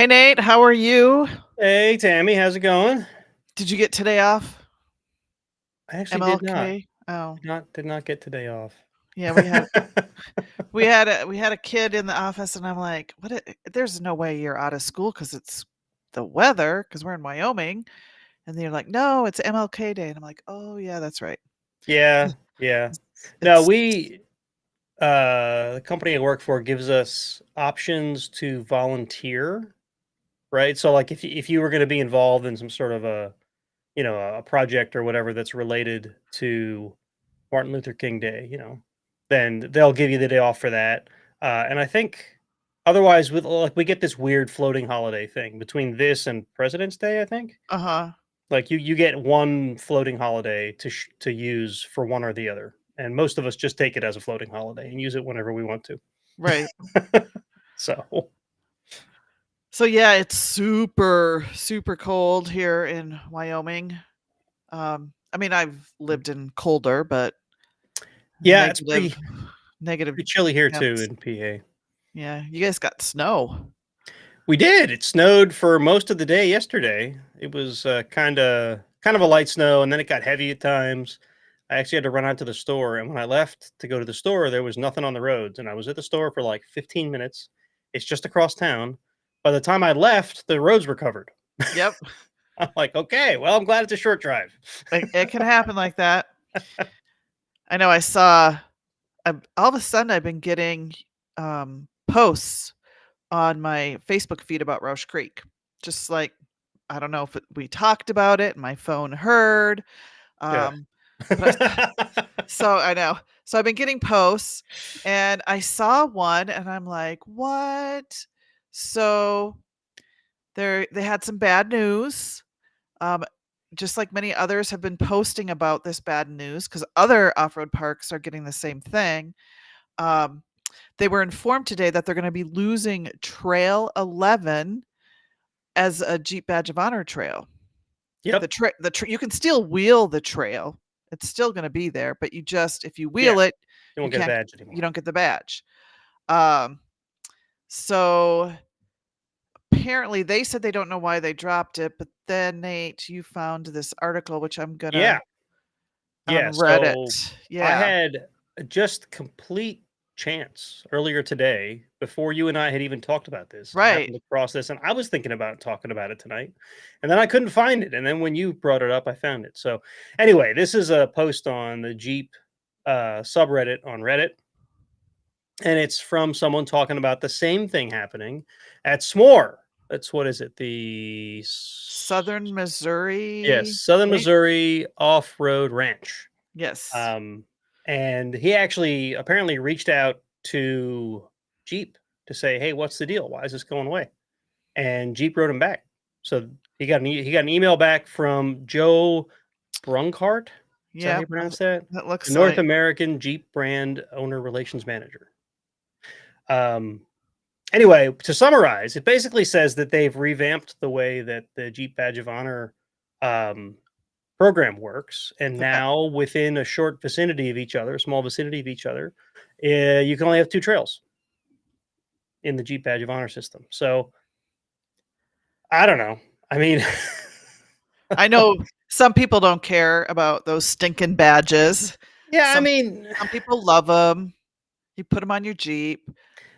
Hey Nate, how are you? Hey, Tammy, how's it going? Did you get today off? I actually did not. MLK? Oh, Did not get today off. yeah, we had a kid in the office, and I'm like, there's no way you're out of school because it's the weather because we're in Wyoming, and they're like, no, it's MLK Day, and I'm like, oh yeah, that's right. Yeah, yeah. No, It's the company I work for gives us options to volunteer, right? So like if you were going to be involved in some sort of a project or whatever that's related to Martin Luther King Day, then they'll give you the day off for that. And I think otherwise with like we get this weird floating holiday thing between this and President's Day, I think. uh-huh, Like you get one floating holiday to use for one or the other, and most of us just take it as a floating holiday and use it whenever we want to. right. So So yeah, it's super super cold here in Wyoming. I mean, I've lived in colder, but yeah, it's negative negative pretty chilly here too temps. in PA. Yeah, you guys got snow. We did. It snowed for most of the day yesterday. It was kind of a light snow, and then it got heavy at times. I actually had to run out to the store, and when I left to go to the store, there was nothing on the roads, and I was at the store for like 15 minutes. It's just across town. By the time I left, the roads were covered. Yep. I'm like, okay, well, I'm glad it's a short drive. It can happen like that. I know I saw all of a sudden I've been getting posts on my Facebook feed about Roush Creek. Just like I don't know if we talked about it, my phone heard. Yeah. Um, but so I know. So I've been getting posts, and I saw one, and I'm like, what? So they had some bad news. Um, just like many others have been posting about this bad news because other off-road parks are getting the same thing. Um, they were informed today that they're going to be losing Trail 11 as a Jeep Badge of Honor trail. Yep. You can still wheel the trail; it's still going to be there, but if you Yeah. wheel it, You you won't get a can't, badge you anymore. don't get the badge. Um, so apparently they said they don't know why they dropped it, but then Nate, you found this article which I'm gonna Yeah. on Yeah. Reddit. So I Yeah. had just complete chance earlier today before you and I had even talked about this. I Right. happened across this and I was thinking about talking about it tonight. And then I couldn't find it. And then when you brought it up, I found it. So anyway, this is a post on the Jeep subreddit on Reddit. And it's from someone talking about the same thing happening at S'more. That's what is it? Southern Yes, Missouri, Southern right? Missouri Off-Road Ranch. Yes. Um, and he actually apparently reached out to Jeep to say, "Hey, what's the deal? Why is this going away?" And Jeep wrote him back. So he got an email back from Joe Brunkart. Is that how Yep, you pronounce that? that The looks North like American Jeep Brand Owner Relations Manager. Um, anyway, to summarize, it basically says that they've revamped the way that the Jeep Badge of Honor um, program works, and okay. now within a short vicinity of each other, a small vicinity of each other, you can only have two trails in the Jeep Badge of Honor system. So I don't know. I mean, I know some people don't care about those stinking badges. yeah, I Some mean, some people love them. You put them on your Jeep.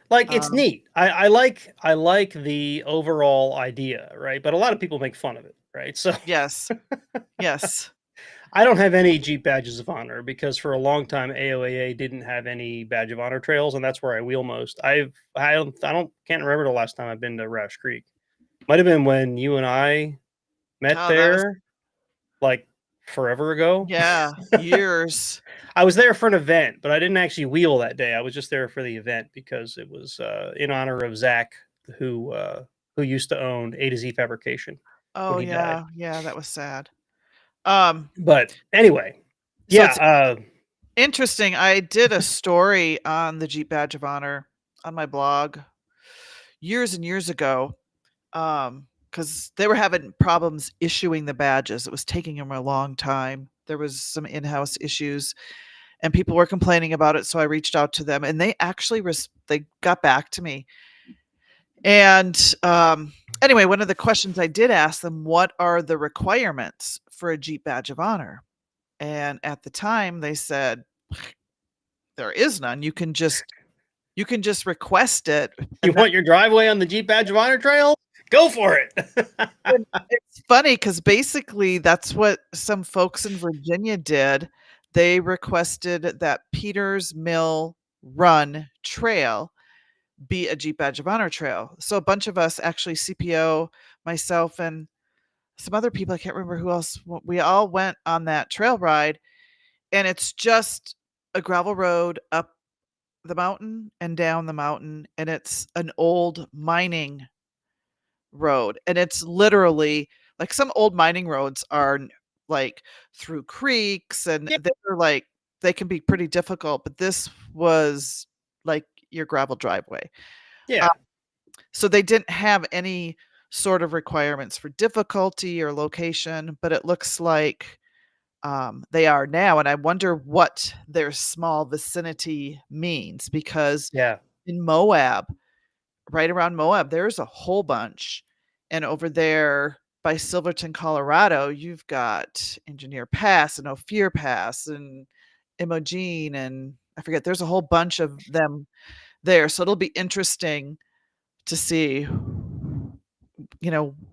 like it's Um, neat. I like the overall idea, right? But a lot of people make fun of it, right? So yes. Yes. I don't have any Jeep badges of honor because for a long time AOAA didn't have any badge of honor trails, and that's where I wheel most. I don't can't remember the last time I've been to Roush Creek. Might have been when you and I met Oh, that was there, like forever ago. yeah, years. I was there for an event, but I didn't actually wheel that day. I was just there for the event because it was in honor of Zach, who used to own A to Z Fabrication when Oh, he died. yeah, yeah, that was sad. Um, But anyway, so yeah, it's interesting. I did a story on the Jeep Badge of Honor on my blog years and years ago, because they were having problems issuing the badges. It was taking them a long time. There was some in-house issues, and people were complaining about it, so I reached out to them, and they actually they got back to me, And anyway, one of the questions I did ask them, what are the requirements for a Jeep badge of honor? And at the time they said there is none. You can just request it. You And that, want your driveway on the Jeep Badge of Honor trail? Go for it. and it's funny because basically that's what some folks in Virginia did. They requested that Peters Mill Run Trail be a Jeep badge of honor trail. So a bunch of us, actually CPO, myself, and some other people, I can't remember who else, we all went on that trail ride. And it's just a gravel road up the mountain and down the mountain. And it's an old mining road. And it's literally like some old mining roads are like through creeks and Yeah. they're like, they can be pretty difficult, but this was like your gravel driveway. Uh, Yeah. So they didn't have any sort of requirements for difficulty or location, but it looks like they are now. And I wonder what their small vicinity means because Yeah. in Moab, right around Moab, there's a whole bunch. And over there by Silverton, Colorado, you've got Engineer Pass and Ophir Pass and Imogene. And I forget, there's a whole bunch of them there. So it'll be interesting to see,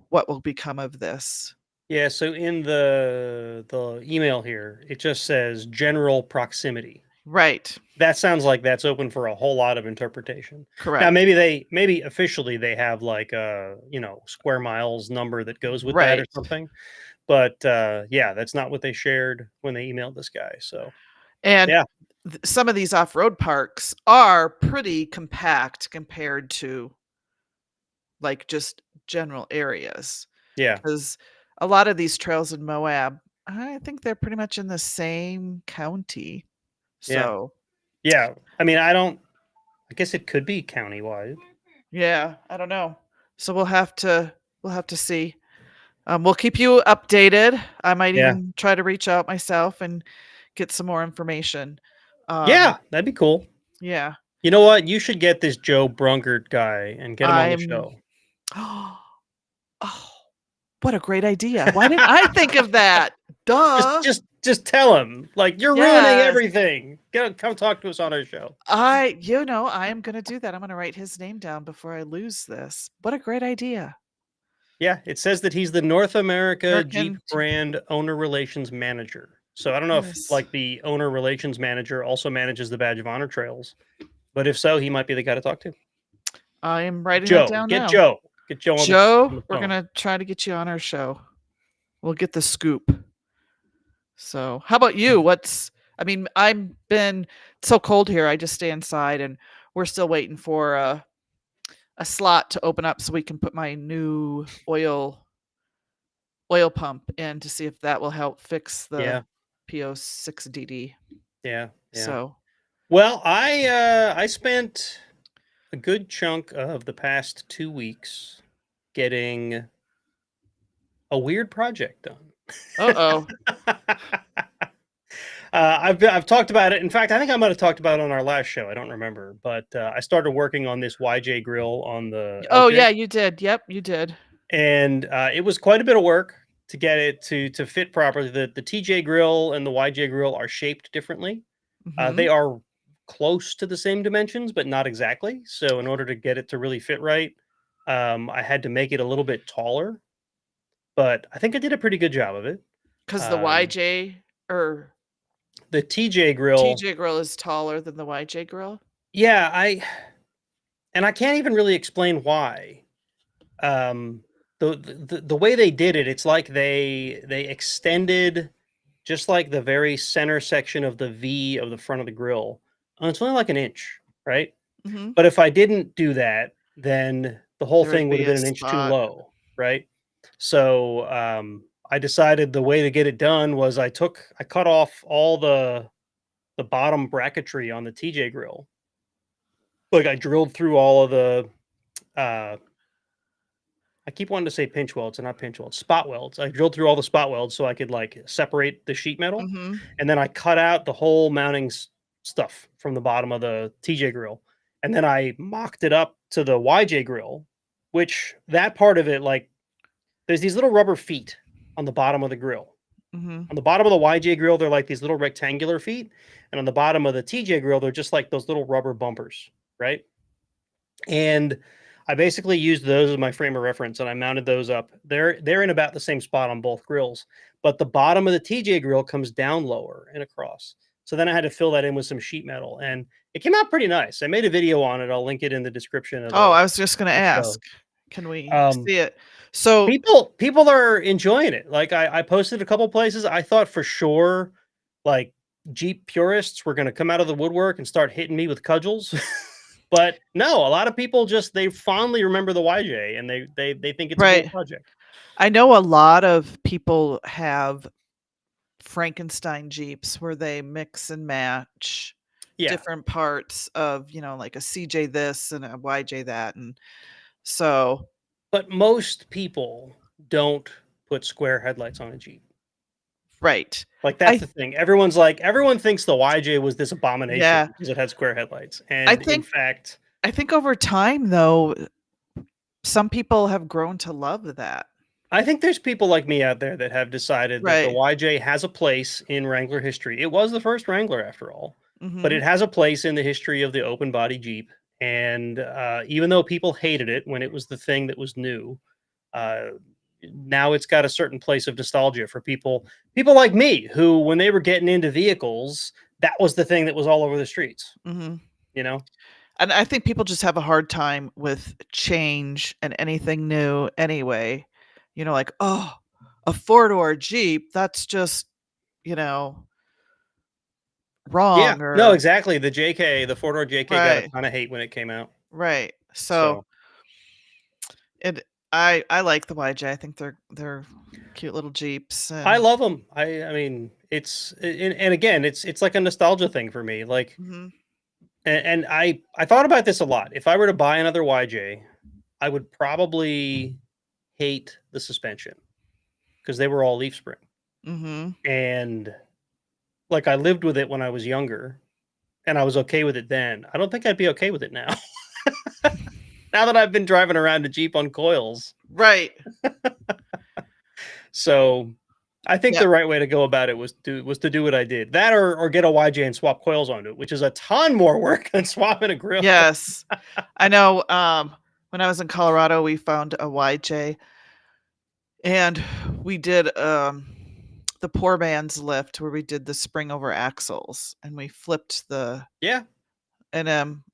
what will become of this. Yeah. So in the email here, it just says general proximity. Right. That sounds like that's open for a whole lot of interpretation. Now, Correct. maybe officially they have like a square miles number that goes with that or Right. something. But yeah, that's not what they shared when they emailed this guy. So And yeah, some of these off-road parks are pretty compact compared to like just general areas yeah, because a lot of these trails in Moab, I think they're pretty much in the same county. yeah, So, yeah. I mean, I guess it could be countywide. yeah, I don't know. So we'll have to see. We'll keep you updated. I might Yeah, even try to reach out myself and get some more information. Um, yeah, that'd be cool. yeah, You know what? You should get this Joe Brunkert guy and get him on the I'm. show. Oh, what a great idea! Why didn't I think of that? Just Duh. just just tell him like you're ruining Yes, everything. Come talk to us on our show. I am gonna do that. I'm gonna write his name down before I lose this. What a great idea. Yeah, it says that he's the North America Jeep American Jeep. brand owner relations manager. So I don't know if Yes, like the owner relations manager also manages the Badge of Honor trails, but if so, he might be the guy to talk to. I am writing that Joe, down get now. Joe, get Joe on Joe, the we're phone. gonna try to get you on our show. We'll get the scoop. So, how about you? I mean, I've been so cold here. I just stay inside, and we're still waiting for a slot to open up so we can put my new oil pump in to see if that will help fix the Yeah, PO6DD. yeah, yeah. So, Well, I spent a good chunk of the past 2 weeks getting a weird project done. uh-oh. I've talked about it. In fact, I think I might have talked about it on our last show. I don't remember, but I started working on this YJ grill on the Oh, LJ, yeah, you did. Yep, you did. and it was quite a bit of work to get it to fit properly. The TJ grill and the YJ grill are shaped differently. They Mhm. are close to the same dimensions, but not exactly. So in order to get it to really fit right, I had to make it a little bit taller. But I think I did a pretty good job of it. 'Cause the Um, YJ or the TJ grill, TJ grill is taller than the YJ grill? yeah, I can't even really explain why. Um, the way they did it, it's like they extended just like the very center section of the V of the front of the grill. And it's only like an inch, right? Mhm. But if I didn't do that, then the whole There would thing would be have a been an inch too spot. low, right? So I decided the way to get it done was I cut off all the bottom bracketry on the TJ grill. Like I drilled through all of the uh I keep wanting to say pinch welds and not pinch welds, spot welds. I drilled through all the spot welds so I could like separate the sheet metal, Mhm. and then I cut out the whole mounting stuff from the bottom of the TJ grill, and then I mocked it up to the YJ grill, which that part of it, like, there's these little rubber feet on the bottom of the grill. Mhm. On the bottom of the YJ grill, they're like these little rectangular feet, and on the bottom of the TJ grill, they're just like those little rubber bumpers, right? And I basically used those as my frame of reference, and I mounted those up. They're in about the same spot on both grills, but the bottom of the TJ grill comes down lower and across. So then I had to fill that in with some sheet metal, and it came out pretty nice. I made a video on it. I'll link it in the description of Oh, the I was just gonna show. ask, can we Um, see it? So people are enjoying it. Like I posted a couple places. I thought for sure, like Jeep purists were going to come out of the woodwork and start hitting me with cudgels. But no, a lot of people just they fondly remember the YJ and they think it's a cool right. project. I know a lot of people have Frankenstein Jeeps where they mix and match Yeah, different parts of, like a CJ this and a YJ that, and so but most people don't put square headlights on a Jeep. right. Like that's I the thing. Everyone thinks the YJ was this abomination Yeah. because it had square headlights. I And in think fact, I think over time, though, some people have grown to love that. I think there's people like me out there that have decided that the Right. YJ has a place in Wrangler history. It was the first Wrangler after all, but Mhm. it has a place in the history of the open body Jeep. And even though people hated it when it was the thing that was new, uh, now it's got a certain place of nostalgia for people like me who, when they were getting into vehicles, that was the thing that was all over the streets, Mhm. you know? And I think people just have a hard time with change and anything new anyway. Like, "Oh, a four-door Jeep, that's just, you know, Yeah, wrong," no, or exactly. The JK, the four door JK got a right, ton of hate when it came out. right. So, So it I like the YJ. I think they're cute little Jeeps I and love them. I mean, and again, it's like a nostalgia thing for me. Like, mhm, and I thought about this a lot. If I were to buy another YJ, I would probably hate the suspension because they were all leaf spring. mhm. And like I lived with it when I was younger, and I was okay with it then. I don't think I'd be okay with it now. Now that I've been driving around a Jeep on coils. Right. So I think Yeah. the right way to go about it was to do what I did. That or get a YJ and swap coils onto it, which is a ton more work than swapping a grill. Yes. I know, when I was in Colorado, we found a YJ, and we did, the poor man's lift where we did the spring over axles, and we flipped Yeah,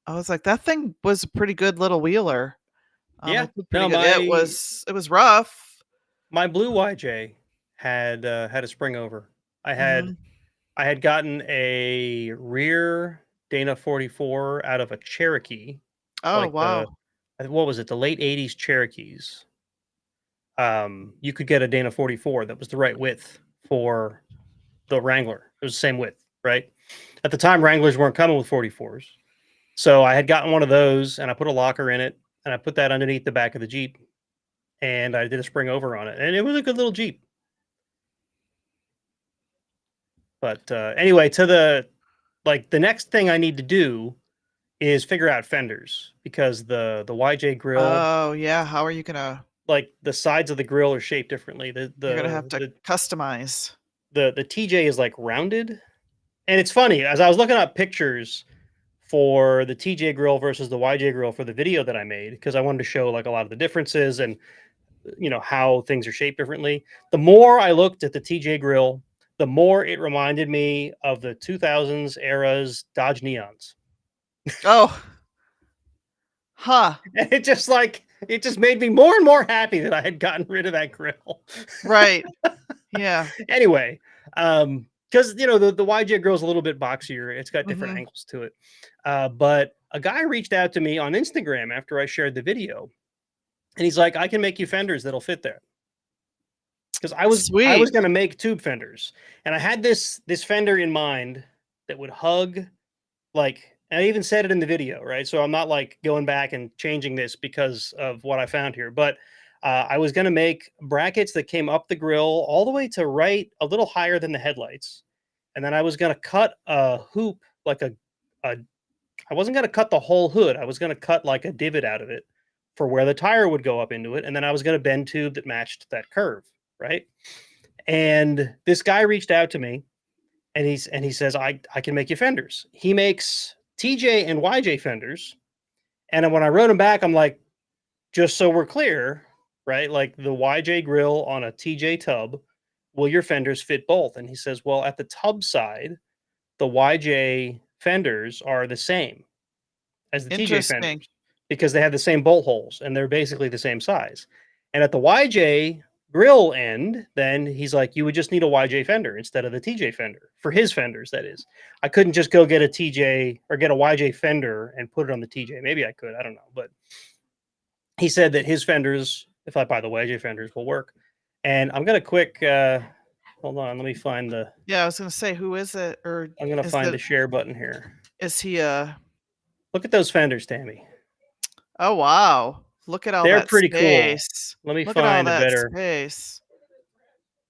I was like, "That thing was a pretty good little wheeler." yeah. It did pretty No, good. It was rough. my blue YJ had a spring over. I had Mhm. I had gotten a rear Dana 44 out of a Cherokee, Oh, like wow. what was it, the late 80s Cherokees. You could get a Dana 44 that was the right width for the Wrangler. It was the same width, right? At the time, Wranglers weren't coming with 44s. So I had gotten one of those and I put a locker in it and I put that underneath the back of the Jeep and I did a spring over on it. And it was a good little Jeep. But anyway, the next thing I need to do is figure out fenders because the YJ grill, Oh, yeah, how are you gonna like the sides of the grill are shaped differently. you're gonna have to customize. The TJ is like rounded. And it's funny, as I was looking up pictures for the TJ grill versus the YJ grill for the video that I made, because I wanted to show like a lot of the differences and how things are shaped differently. The more I looked at the TJ grill, the more it reminded me of the 2000s era's Dodge Neons. Oh, huh, And it just made me more and more happy that I had gotten rid of that grill. right. Yeah. Anyway, because the YJ grill is a little bit boxier. It's got different Mhm. angles to it. But a guy reached out to me on Instagram after I shared the video, and he's like, "I can make you fenders that'll fit there." Because I was Sweet. gonna make tube fenders, and I had this fender in mind that would hug, like, and I even said it in the video, right? So I'm not like going back and changing this because of what I found here, but I was gonna make brackets that came up the grill all the way to right, a little higher than the headlights, and then I was gonna cut a hoop, like a I wasn't gonna cut the whole hood. I was gonna cut like a divot out of it for where the tire would go up into it, and then I was going to bend tube that matched that curve, right? And this guy reached out to me, and he says, I can make you fenders. He makes TJ and YJ fenders. And when I wrote him back, I'm like, just so we're clear, right? Like the YJ grill on a TJ tub, will your fenders fit both? And he says, well, at the tub side, the YJ fenders are the same as the TJ Interesting. fenders because they have the same bolt holes and they're basically the same size. And at the YJ grill end, then he's like, you would just need a YJ fender instead of the TJ fender for his fenders. That is, I couldn't just go get a TJ or get a YJ fender and put it on the TJ. Maybe I could, I don't know. But he said that his fenders, if I buy the YJ fenders, will work. And I'm going to quick, hold on, let me find the, Yeah, I was gonna say, who is it? Or I'm going to is find the share button here. is he a? Look at those fenders, Tammy. Oh wow! Look at all They're that pretty cool. space. Let me Look at all find a that better, space.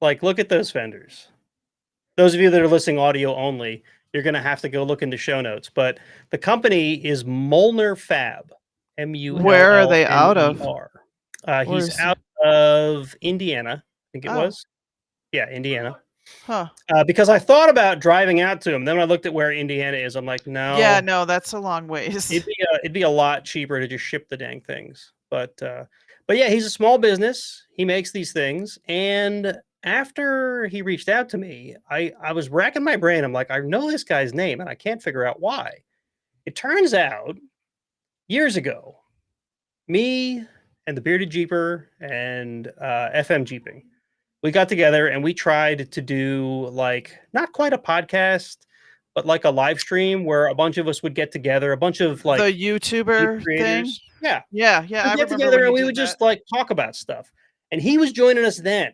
like, look at those fenders. Those of you that are listening audio only, you're going to have to go look into show notes. But the company is Molnar Fab, Where are they out of? Mullner. Where He's is he? out of Indiana, I think it Oh, was. Yeah, Indiana. huh. Because I thought about driving out to him. Then when I looked at where Indiana is, I'm like, Yeah, no, no, that's a long ways. it'd be a lot cheaper to just ship the dang things. But yeah, he's a small business. He makes these things, and after he reached out to me, I was racking my brain. I'm like, I know this guy's name, and I can't figure out why. It turns out years ago, me and the bearded Jeeper and FM Jeeping, we got together and we tried to do like not quite a podcast, but like a live stream where a bunch of us would get together, a bunch of The like Jeep YouTuber thing? creators. Yeah, Yeah, yeah, we'd I get remember together when and you we did would that. just like talk about stuff. And he was joining us then.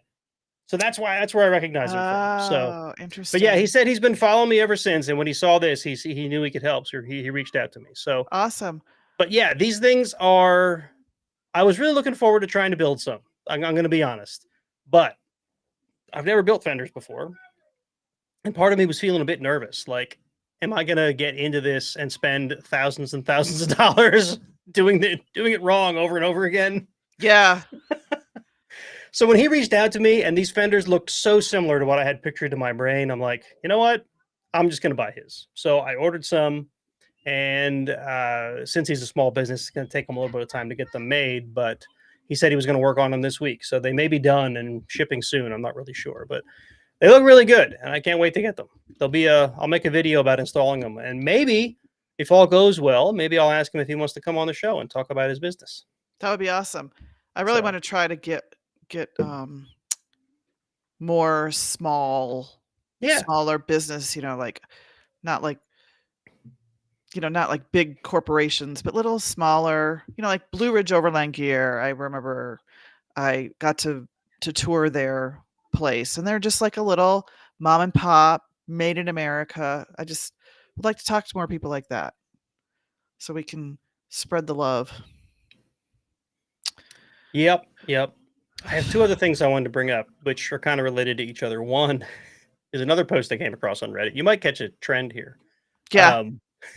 So that's where I recognize him from. So, Oh, but yeah, he interesting. said he's been following me ever since. And when he saw this, he knew he could help. So he reached out to me. So, Awesome. but yeah, these things are, I was really looking forward to trying to build some. I'm going to be honest, but I've never built fenders before. And part of me was feeling a bit nervous. Like, am I going to get into this and spend thousands and thousands of dollars doing it wrong over and over again? Yeah. So when he reached out to me and these fenders looked so similar to what I had pictured in my brain, I'm like, you know what? I'm just going to buy his. So I ordered some. And since he's a small business, it's going to take him a little bit of time to get them made. But he said he was going to work on them this week. So they may be done and shipping soon. I'm not really sure. But they look really good. And I can't wait to get them. I'll make a video about installing them. And maybe if all goes well, maybe I'll ask him if he wants to come on the show and talk about his business. That would be awesome. I really So, want to try to get more yeah. smaller business, like not like not like big corporations, but little smaller, like Blue Ridge Overland Gear. I remember I got to tour their place, and they're just like a little mom and pop, made in America. I just would like to talk to more people like that so we can spread the love. Yep. Yep. I have two other things I wanted to bring up, which are kind of related to each other. One is another post I came across on Reddit. You might catch a trend here. Yeah.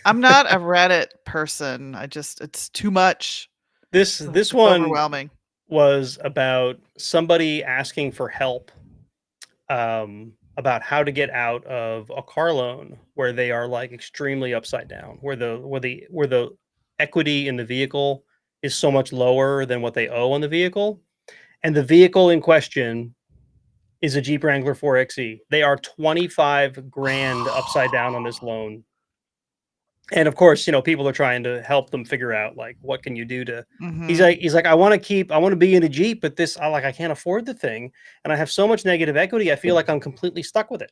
I'm not a Reddit person. It's too much. This It's one overwhelming. was about somebody asking for help about how to get out of a car loan where they are like extremely upside down, where the equity in the vehicle is so much lower than what they owe on the vehicle, and the vehicle in question is a Jeep Wrangler 4xe. They are 25 grand upside down on this loan. And of course, people are trying to help them figure out like what can you do to. Mhm. He's like, I want to be in a Jeep, but I can't afford the thing, and I have so much negative equity. I feel like I'm completely stuck with it.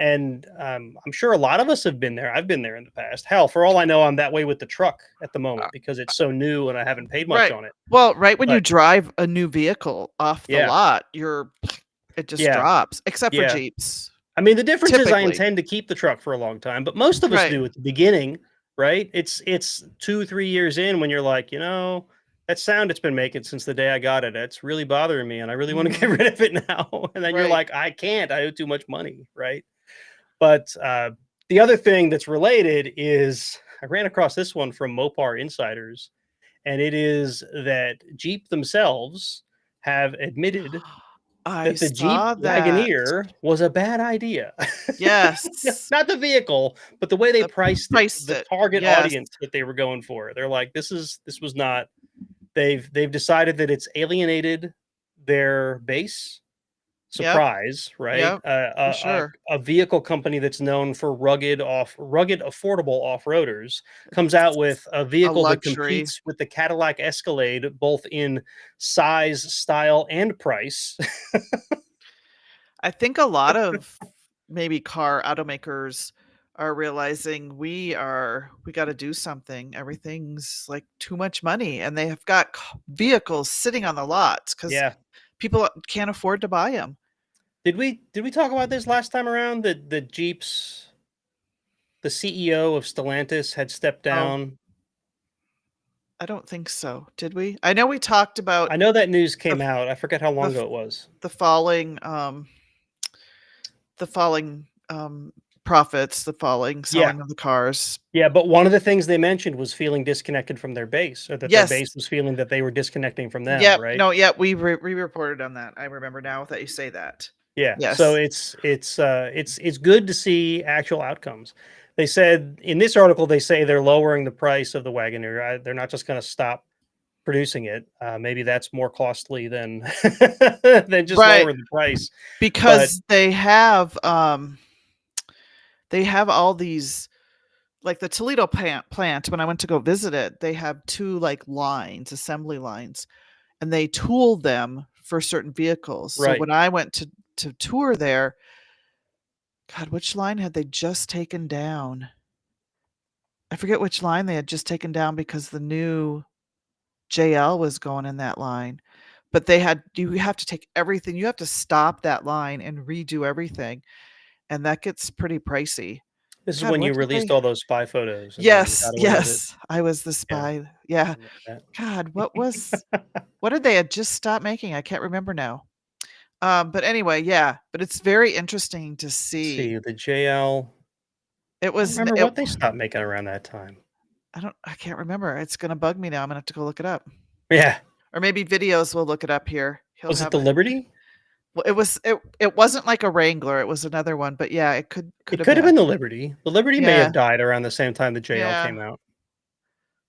And I'm sure a lot of us have been there. I've been there in the past. Hell, for all I know, I'm that way with the truck at the moment because it's so new and I haven't paid much Right. on it. Well, right when you But drive a new vehicle off the yeah, lot, it just yeah, drops, except for yeah. Jeeps, I mean, the difference is I typically. intend to keep the truck for a long time, but most of us Right. do at the beginning, right? It's 2-3 years in when you're like, that sound it's been making since the day I got it, it's really bothering me, and I really want to get Mhm. rid of it now. And then you're Right. like, I can't, I owe too much money, right? But the other thing that's related is I ran across this one from Mopar Insiders, and it is that Jeep themselves have admitted I that the Jeep saw that. Wagoneer was a bad idea. Yes. Not the vehicle, but the way they The priced it, priced the it. target Yes. audience that they were going for. They're like, this was not. They've decided that it's alienated their base. Yep. Surprise, right? Yep. For sure. A vehicle company that's known for rugged, affordable off-roaders comes out with a A vehicle that luxury. competes with the Cadillac Escalade both in size, style, and price. I think a lot of maybe car automakers are realizing we gotta do something. Everything's, like, too much money, and they have got vehicles sitting on the lots because Yeah. people can't afford to buy them. Did we talk about this last time around? That the Jeeps, the CEO of Stellantis had stepped Oh, down. I don't think so. Did we? I know we talked about I know that news the came out. I forget how the long f ago it was. the falling, the falling, profits, the falling Yeah. selling of the cars. Yeah, but one of the things they mentioned was feeling disconnected from their base, or that their Yes. base was feeling that they were disconnecting from them, Yep. right? No, yep, we reported on that. I remember now that you say that. Yeah. So Yes. it's good to see actual outcomes. They said in this article they say they're lowering the price of the Wagoneer. They're not just going to stop producing it. Maybe that's more costly than than just Right, lowering the price. But because they have all these like the Toledo plant, when I went to go visit it, they have 2, like, lines, assembly lines, and they tool them for certain vehicles. So right, when I went to tour there, God, which line had they just taken down? I forget which line they had just taken down because the new JL was going in that line. But they had you have to take everything you have to stop that line and redo everything, and that gets pretty pricey. this is God, when what you did released they all those spy photos and then Yes, got away with it. yes, I was the Yeah, spy. Yeah. I remember God, what did they had just stopped making? I can't remember now. But anyway, yeah, but it's very interesting to see. see the JL. It I don't was n remember it what they stopped making around that time. I can't remember. It's gonna bug me now. I'm gonna have to go look it up. Yeah. Or maybe videos will look it up here. He'll Was it have the a Liberty? well, it wasn't like a Wrangler, it was another one, but yeah, it could It have could have been. been the Liberty. The Liberty may Yeah, have died around the same time the JL yeah. came out.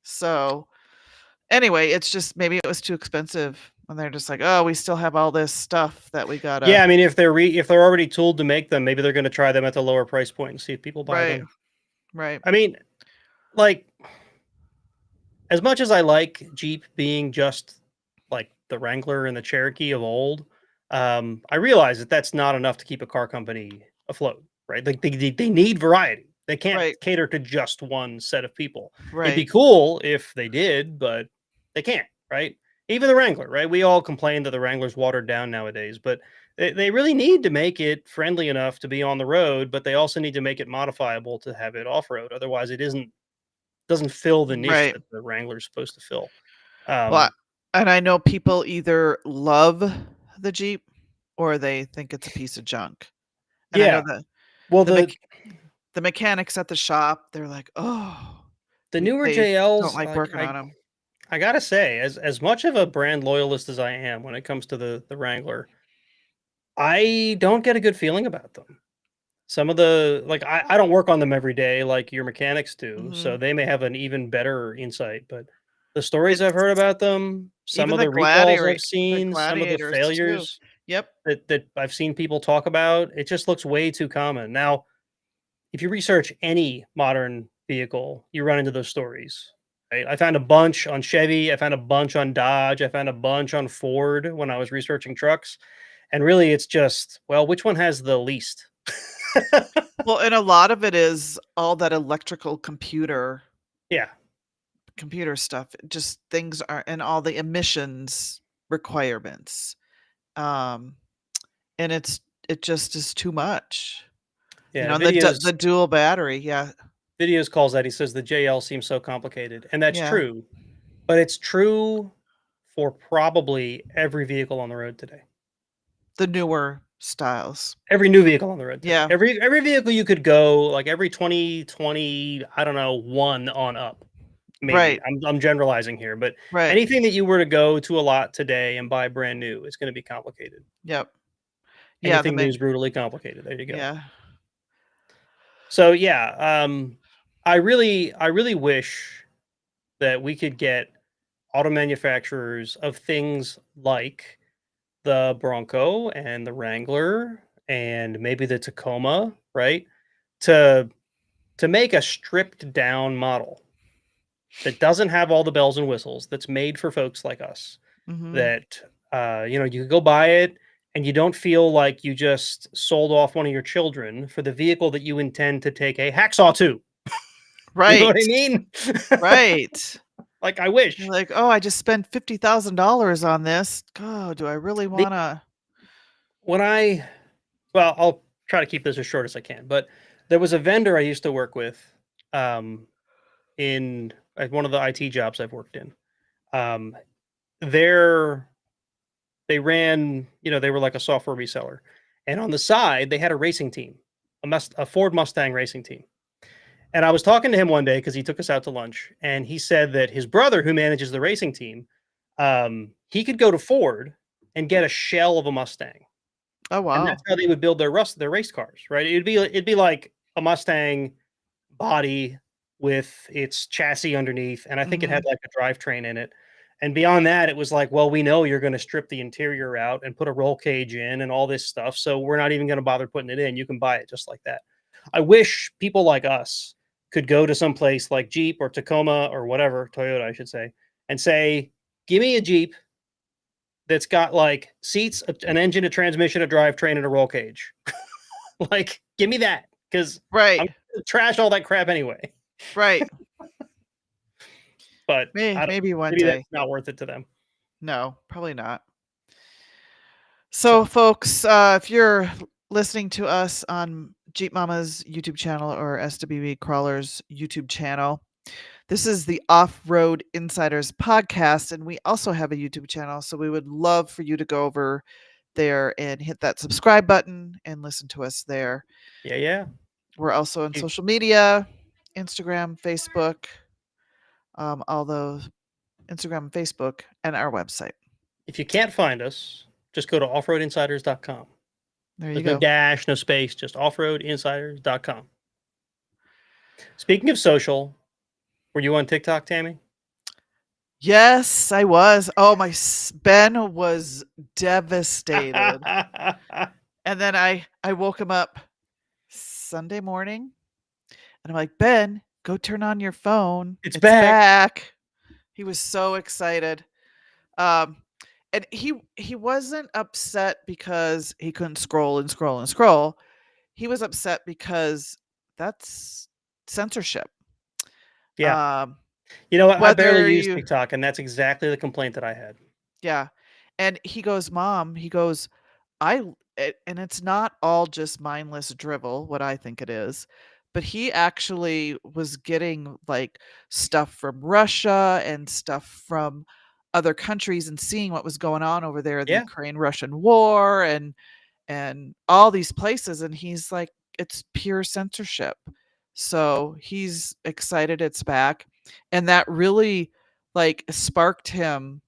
So, anyway, it's just maybe it was too expensive, and they're just like, "Oh, we still have all this stuff that we Yeah, gotta." I mean, if they're already tooled to make them, maybe they're gonna try them at the lower price point and see if people buy Right, them. right, I mean, like, as much as I like Jeep being just like the Wrangler and the Cherokee of old, I realize that that's not enough to keep a car company afloat, right? Like they need variety. They can't right, cater to just one set of people. It'd be right, cool if they did, but they can't, right? Even the Wrangler, right? We all complain that the Wrangler's watered down nowadays, but they really need to make it friendly enough to be on the road, but they also need to make it modifiable to have it off road. Otherwise, it isn't doesn't fill the niche right. that the Wrangler's supposed to fill. Well, Um, and I know people either love the Jeep or they think it's a piece of junk. And I know yeah. Well, the mech the mechanics at the shop, they're like, "Oh," the newer they don't JLs, like like working on them. I gotta say, as much of a brand loyalist as I am when it comes to the Wrangler, I don't get a good feeling about them. Some of the like I don't work on them every day like your mechanics do, so Mhm. they may have an even better insight. But the stories I've heard It's about them, some even of the recalls I've the seen, some of the gladiators too. failures Yep. that I've seen people talk about, it just looks way too common. Now, if you research any modern vehicle, you run into those stories. Right? I found a bunch on Chevy. I found a bunch on Dodge. I found a bunch on Ford when I was researching trucks. And really, it's just, well, which one has the least? Well, and a lot of it is all that electrical Yeah. computer stuff. Just things are and all the emissions requirements. Um, and it just is too much. You Yeah. know, and Videos the dual battery, yeah, videos calls that. He says the JL seems so complicated. And that's yeah, true. But it's true for probably every vehicle on the road today. the newer styles. Every new vehicle on the road today. Yeah, Every vehicle you could go, like every 2020, I don't know, one on up. Maybe Right. I'm generalizing here, but Right. anything that you were to go to a lot today and buy brand new is going to be complicated. Yep. Yeah, the Anything new main is brutally complicated. There you go. yeah. So yeah, I really wish that we could get auto manufacturers of things like the Bronco and the Wrangler and maybe the Tacoma, right? To make a stripped down model that doesn't have all the bells and whistles, that's made for folks like us. Mhm. That you could go buy it and you don't feel like you just sold off one of your children for the vehicle that you intend to take a hacksaw to. You know what I Right. mean? Right. Like I You're wish. like, "Oh, I just spent $50,000 on this. Oh, do I really The, wanna." when I well, I'll try to keep this as short as I can, but there was a vendor I used to work with um in one of the IT jobs I've worked in. Um they're they ran, they were like a software reseller. And on the side, they had a racing team, a Ford Mustang racing team. And I was talking to him one day because he took us out to lunch, and he said that his brother, who manages the racing team, he could go to Ford and get a shell of a Mustang, Oh, and that's wow. how they would build their race cars, right? It'd be like a Mustang body with its chassis underneath, and I think it had Mhm. like a drivetrain in it. And beyond that, it was like, well, we know you're going to strip the interior out and put a roll cage in and all this stuff, so we're not even going to bother putting it in. You can buy it just like that. I wish people like us could go to some place like Jeep or Tacoma or whatever, Toyota, I should say, and say, give me a Jeep that's got like seats, an engine, a transmission, a drivetrain, and a roll cage. Like, give me that because I'm Right. gonna trash all that crap anyway. Right. But I don't Maybe one maybe day. that's not worth it to them. No, probably not. So, So, folks, if you're listening to us on Jeep Mama's YouTube channel or SWB Crawler's YouTube channel, this is the Off-Road Insiders podcast, and we also have a YouTube channel, so we would love for you to go over there and hit that subscribe button and listen to us there. yeah, yeah. We're also on If social media, Instagram, Facebook, all those Instagram and Facebook, and our website. if you can't find us, just go to offroadinsiders.com. There you There's no go. dash, no space, just offroadinsiders.com. Speaking of social, were you on TikTok, Tammy? Yes, I was. Oh, Ben was devastated. And then I woke him up Sunday morning, and I'm like, "Ben, go turn on your phone. It's It's back. back." He was so excited. Um, and he wasn't upset because he couldn't scroll and scroll and scroll. He was upset because that's censorship. Yeah. Um, You know what? I barely whether use you TikTok, and that's exactly the complaint that I had. Yeah. And he goes, "Mom," he goes, "I and it's not all just mindless drivel, what I think it is, but he actually was getting, like, stuff from Russia and stuff from other countries and seeing what was going on over there in the Yeah. Ukraine-Russian war and all these places, and he's like, "It's pure censorship." So, he's excited it's back, and that really, like, sparked him.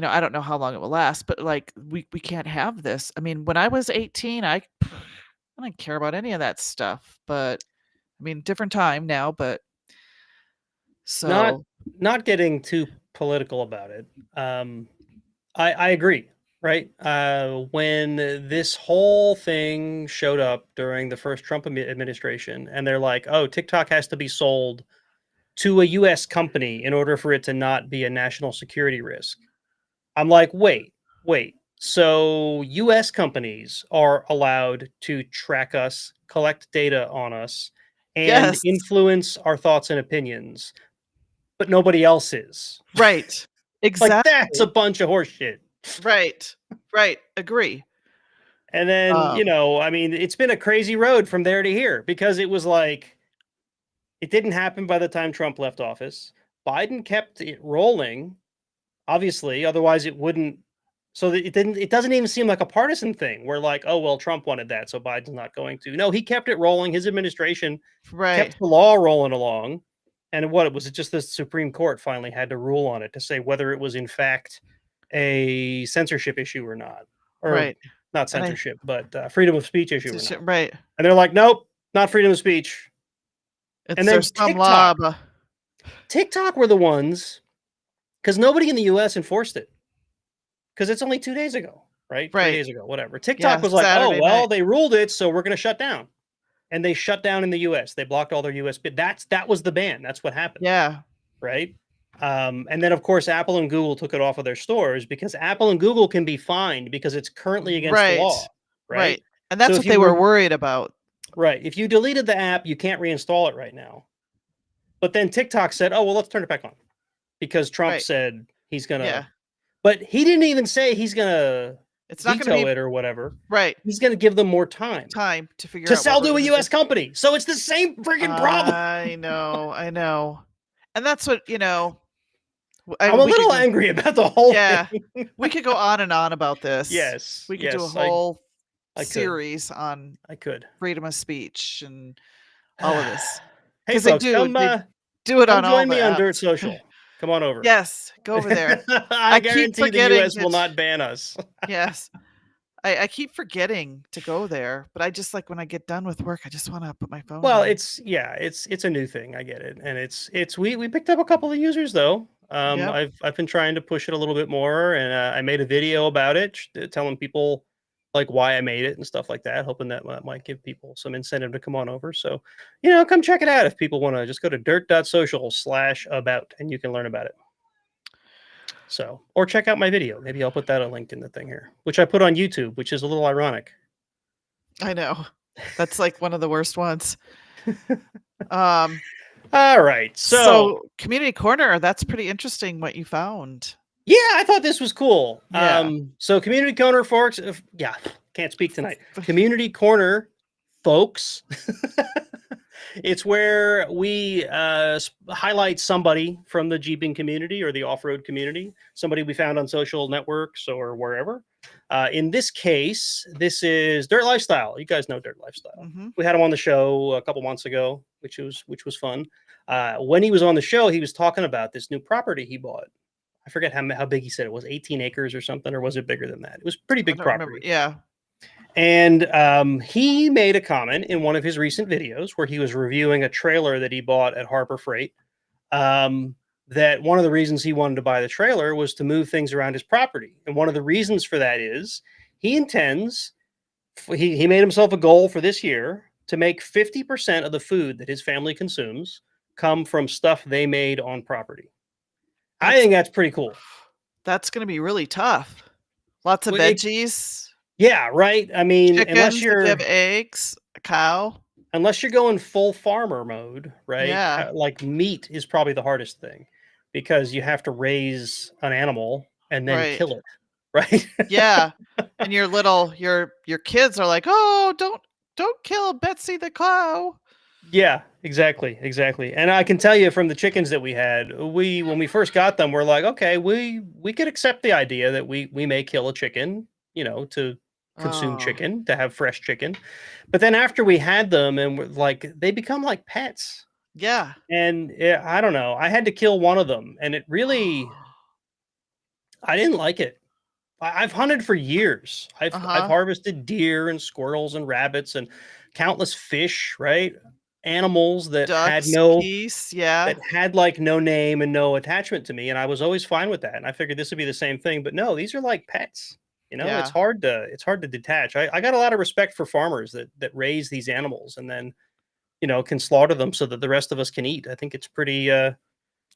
I don't know how long it will last, but, like, we can't have this. I mean, when I was 18, I didn't care about any of that stuff, but, I mean, different time now, but Not so not getting too political about it. Um, I agree, right? When this whole thing showed up during the first Trump administration, and they're like, "Oh, TikTok has to be sold to a U.S. company in order for it to not be a national security risk." I'm like, "Wait, wait. So U.S. companies are allowed to track us, collect data on us, and Yes, influence our thoughts and opinions, but nobody else is." right. Like, that's a Exactly. bunch of horseshit. Right. Right, agree. And then, Um, I mean, it's been a crazy road from there to here because it was like it didn't happen by the time Trump left office. Biden kept it rolling, obviously, otherwise it wouldn't. So it doesn't even seem like a partisan thing where like, oh well, Trump wanted that, so Biden's not going to. No, he kept it rolling. His administration right. kept the law rolling along. And what was it? Just the Supreme Court finally had to rule on it to say whether it was in fact a censorship issue or not, or Right. not And I censorship, but freedom of speech issue or not. right. And they're like, nope, not freedom of speech. And It's then there's some law, TikTok were the ones because nobody in the U.S. enforced it because it's only 2 days ago, right? Three right. days ago, whatever. TikTok Yeah, was like, oh Saturday well, night. they ruled it, so we're going to shut down. And they shut down in the US. They blocked all their US. That was the ban. That's what happened, Yeah. right? And then of course Apple and Google took it off of their stores because Apple and Google can be fined because it's currently against the Right. law, right? Right. And So that's if what they you were were worried about. right, if you deleted the app, you can't reinstall it right now. But then TikTok said, "Oh well, let's turn it back on," because Trump Right. said he's gonna. Yeah. But he didn't even say he's gonna It's not gonna veto be it or whatever. right. He's gonna give them more time Time to figure to out what sell we're to a gonna do. US company. So it's the same freaking problem. I know, I know. And that's what, I'm a we could little go angry about the whole yeah. thing. We could go on and on about this. Yes, We could do a yes, whole I could, series on I could. freedom of speach and all of this Hey, because they folks, do they do it come on all join the me on Dirt apps. Social. Come on over. Yes, go over there. I I keep guarantee the forgetting US to will not ban us. yes. I keep forgetting to go there, but I just like when I get done with work, I just wanna put my phone Well, down. it's yeah, it's a new thing. I get it, and it's we picked up a couple of users though. Yep. I've been trying to push it a little bit more, and I made a video about it, telling people like why I made it and stuff like that, hoping that might give people some incentive to come on over. So, come check it out if people want to. Just go to dirt.social/about, and you can learn about it. So, or check out my video. Maybe I'll put that a link in the thing here, which I put on YouTube, which is a little ironic. I know. That's like one of the worst ones. Um, All right, so so community corner, that's pretty interesting what you found. yeah, I thought this was cool. Yeah. So community corner folks, yeah, can't speak tonight. Community corner folks. It's where we highlight somebody from the jeeping community or the off-road community, somebody we found on social networks or wherever. In this case, this is Dirt Lifestyle. You guys know Dirt Lifestyle. Mhm. We had him on the show a couple months ago, which was fun. When he was on the show, he was talking about this new property he bought. I forget how big he said it was, 18 acres or something, or was it bigger than that? It was pretty I big don't remember. property. Yeah. And he made a comment in one of his recent videos where he was reviewing a trailer that he bought at Harbor Freight. That one of the reasons he wanted to buy the trailer was to move things around his property. And one of the reasons for that is he intends, he made himself a goal for this year to make 50% of the food that his family consumes come from stuff they made on property. I That's think that's pretty cool. that's gonna be really tough. Lots of Well, veggies, yeah, right. I mean, chickens if you have eggs, a cow. unless you're going full farmer mode, right? Yeah. Like meat is probably the hardest thing because you have to raise an animal and then Right. kill it, right? Yeah. And your kids are like, "Oh, don't kill Betsy the cow." Yeah, exactly, exactly. And I can tell you from the chickens that we had, we when we first got them, we're like, okay, we could accept the idea that we may kill a chicken, to consume Oh. chicken, to have fresh chicken. But then after we had them and we're like they become like pets. Yeah. And I don't know. I had to kill one of them, and it really I didn't like it. I've hunted for years. I've Uh-huh. harvested deer and squirrels and rabbits and countless fish, right? Animals Ducks, geese, yeah. that had like no name and no attachment to me, and I was always fine with that. And I figured this would be the same thing, but no, these are like pets. It's Yeah. hard to detach. I got a lot of respect for farmers that raise these animals and then can slaughter them so that the rest of us can eat. I think it's pretty Oh,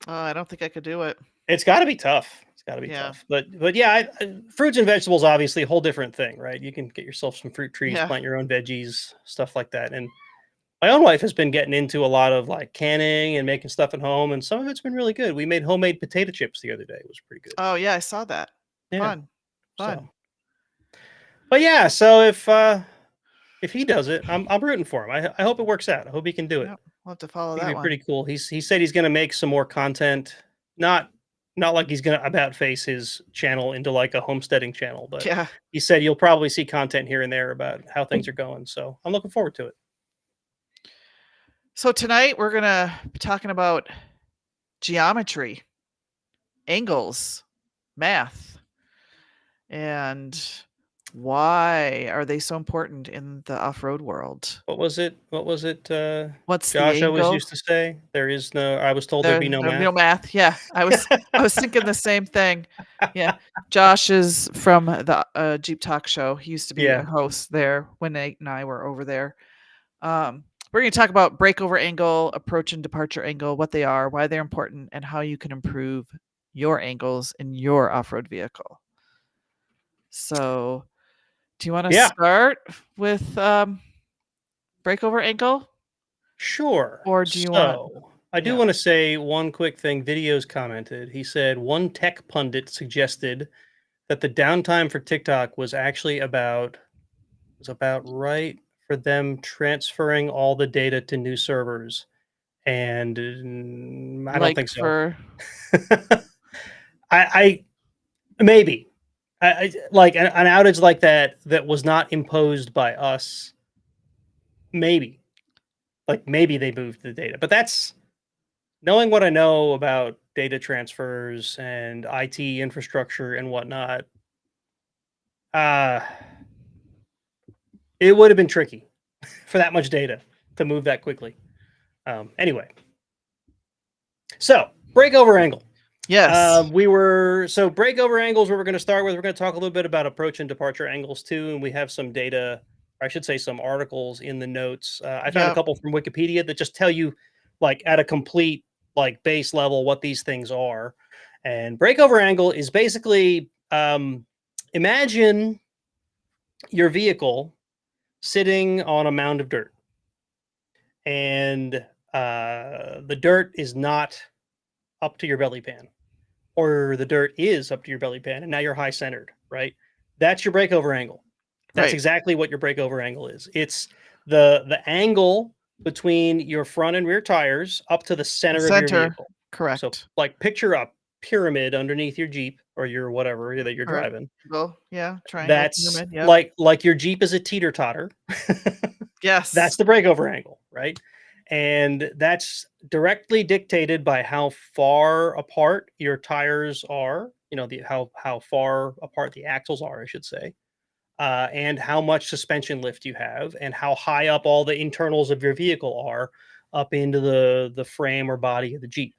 I don't think I could do it. it's got to be tough. It's got to be Yeah. tough. But yeah, fruits and vegetables obviously a whole different thing, right? You can get yourself some fruit trees, Yeah. plant your own veggies, stuff like that. And my own wife has been getting into a lot of like canning and making stuff at home, and some of it's been really good. We made homemade potato chips the other day. It was pretty good. Oh, yeah, I saw that. Yeah. Fun. So, Fun. but yeah, so if he does it, I'm rooting for him. I hope it works out. I hope he can do it. Yep. We'll have to follow It could that be one. pretty cool. He said he's going to make some more content, not not like he's going to about face his channel into like a homesteading channel, but Yeah. he said you'll probably see content here and there about how things are going. So I'm looking forward to it. So tonight we're gonna be talking about geometry, angles, math, and why are they so important in the off-road world? What was it? What was it, What's the Josh always angle? used to say? "There is no I was told there'd be no There's math." no math. Yeah, I was thinking the same thing. Yeah, Josh is from the, Jeep Talk Show. He used to be a Yeah. host there when Nate and I were over there. We're gonna talk about breakover angle, approach and departure angle, what they are, why they're important, and how you can improve your angles in your off-road vehicle. So, do you wanna Yeah, start with, breakover angle, sure. or do you want So, I do yeah, wanna say one quick thing. Videos commented. He said, "One tech pundit suggested that the downtime for TikTok was about right for them transferring all the data to new servers." And, I don't like think so. for I maybe. I like an outage like that that was not imposed by us, maybe. Like, maybe they moved the data, but that's knowing what I know about data transfers and IT infrastructure and whatnot, uh, it would have been tricky for that much data to move that quickly. Anyway, so breakover angle. yes. Breakover angles. Where we're going to start with. We're going to talk a little bit about approach and departure angles too, and we have some data, or I should say, some articles in the notes. I found a Yep, couple from Wikipedia that just tell you, like at a complete base level, what these things are. And breakover angle is basically imagine your vehicle sitting on a mound of dirt, and the dirt is not up to your belly pan, or the dirt is up to your belly pan and now you're high centered, right? That's your breakover angle. That's right. exactly what your breakover angle is. It's the angle between your front and rear tires up to the center of your Center, vehicle. So correct. like picture a pyramid underneath your Jeep or your whatever that you're Or driving. triangle, yeah, triangle, That's pyramid, yep. like your Jeep is a teeter totter. Yes, That's the breakover angle, right? And that's directly dictated by how far apart your tires are, how far apart the axles are, I should say, and how much suspension lift you have, and how high up all the internals of your vehicle are up into the frame or body of the Jeep.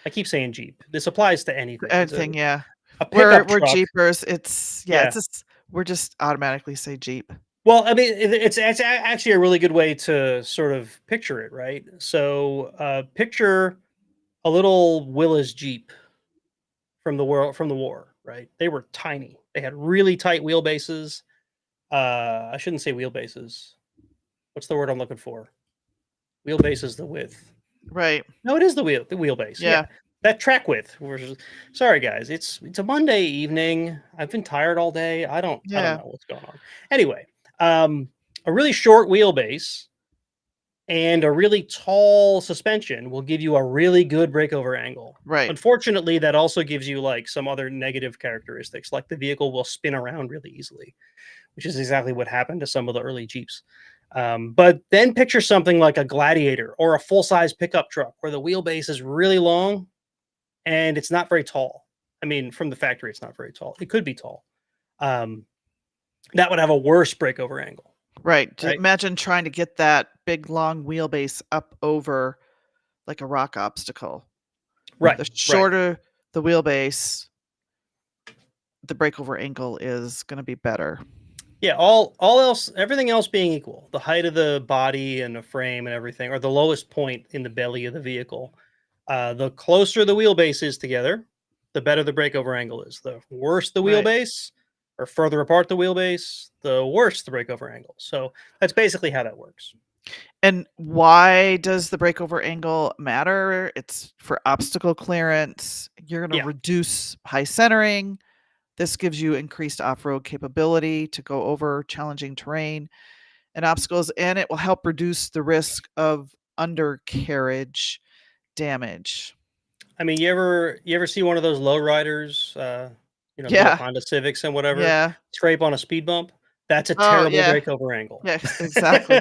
I keep saying Jeep. This applies to anything. It's a anything, yeah. a We're pickup we're truck. Jeepers, it's yeah, it's Yeah. just we're just automatically say Jeep. Well, I mean, actually a really good way to sort of picture it, right? So, picture a little Willis Jeep from the war, right? They were tiny. They had really tight wheelbases. I shouldn't say wheelbases. What's the word I'm looking for? Wheelbase is the width. Right, No, it is the wheelbase. Yeah, yeah, that track width. Sorry, guys. It's a Monday evening. I've been tired all day. I don't yeah, know what's going on. Anyway, um, a really short wheelbase and a really tall suspension will give you a really good breakover angle. right. Unfortunately, that also gives you like some other negative characteristics, like the vehicle will spin around really easily, which is exactly what happened to some of the early Jeeps. But then picture something like a Gladiator or a full size pickup truck where the wheelbase is really long and it's not very tall. I mean, from the factory, it's not very tall. It could be tall. Um, that would have a worse breakover angle, Right, just right? imagine trying to get that big, long wheelbase up over, like, a rock obstacle. Right, The right. shorter the wheelbase, the breakover angle is gonna be better. Yeah, all else everything else being equal, the height of the body and the frame and everything, or the lowest point in the belly of the vehicle, the closer the wheelbase is together, the better the breakover angle is. The worse the Right. wheelbase, or further apart the wheelbase, the worse the breakover angle. So that's basically how that works. And why does the breakover angle matter? It's for obstacle clearance. You're gonna Yeah, reduce high centering. This gives you increased off-road capability to go over challenging terrain and obstacles, and it will help reduce the risk of undercarriage damage. I mean, you ever see one of those lowriders, the little Yeah, Honda Civics and whatever, yeah. scrape on a speed bump? That's a Oh, terrible yeah. breakover angle. Yes, exactly.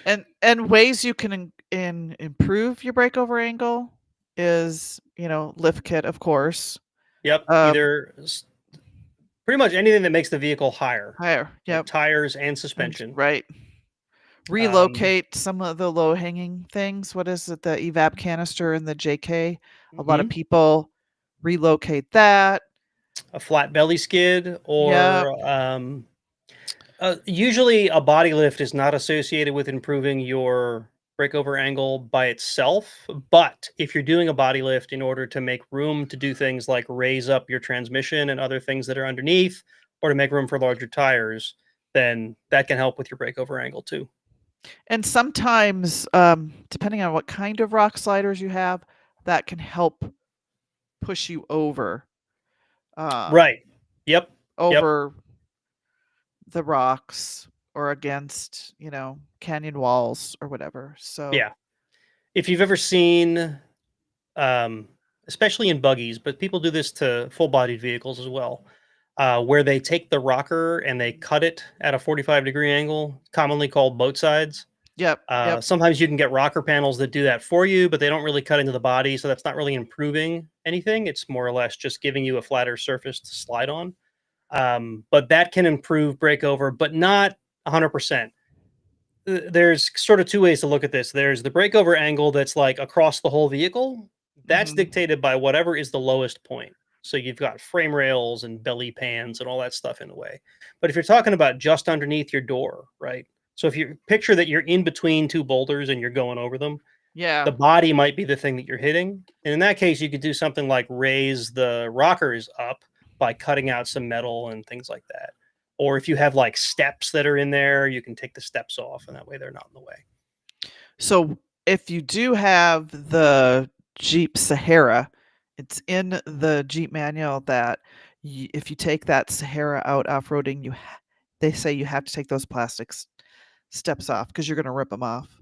And ways you can improve your breakover angle is, lift kit, of course. Yep. Um, Either pretty much anything that makes the vehicle higher, higher. like Yep. tires and And suspension. right. Um, Relocate some of the low hanging things. What is it? The evap canister and the JK. A lot of mhm. people relocate that. A flat belly skid, Yep. or usually a body lift is not associated with improving your breakover angle by itself. But if you're doing a body lift in order to make room to do things like raise up your transmission and other things that are underneath, or to make room for larger tires, then that can help with your breakover angle too. And sometimes, depending on what kind of rock sliders you have, that can help push you um, Right. Yep. Yep. over the rocks or against, canyon walls or whatever. So, Yeah. If you've ever seen, um, especially in buggies, but people do this to full-bodied vehicles as well, where they take the rocker and they cut it at a 45-degree angle, commonly called boat sides. yep, yep. Sometimes you can get rocker panels that do that for you, but they don't really cut into the body, so that's not really improving anything. It's more or less just giving you a flatter surface to slide on. But that can improve breakover, but not 100%. There's sort of two ways to look at this. There's the breakover angle that's like across the whole vehicle. That's Hmm. dictated by whatever is the lowest point. So you've got frame rails and belly pans and all that stuff in the way. But if you're talking about just underneath your door, right? So if you picture that you're in between two boulders and you're going over them, Yeah. the body might be the thing that you're hitting. And in that case, you could do something like raise the rockers up by cutting out some metal and things like that. Or if you have like steps that are in there, you can take the steps off, and that way they're not in the way. So if you do have the Jeep Sahara, it's in the Jeep manual that if you take that Sahara out off roading, they say you have to take those plastics steps off because you're going to rip them off.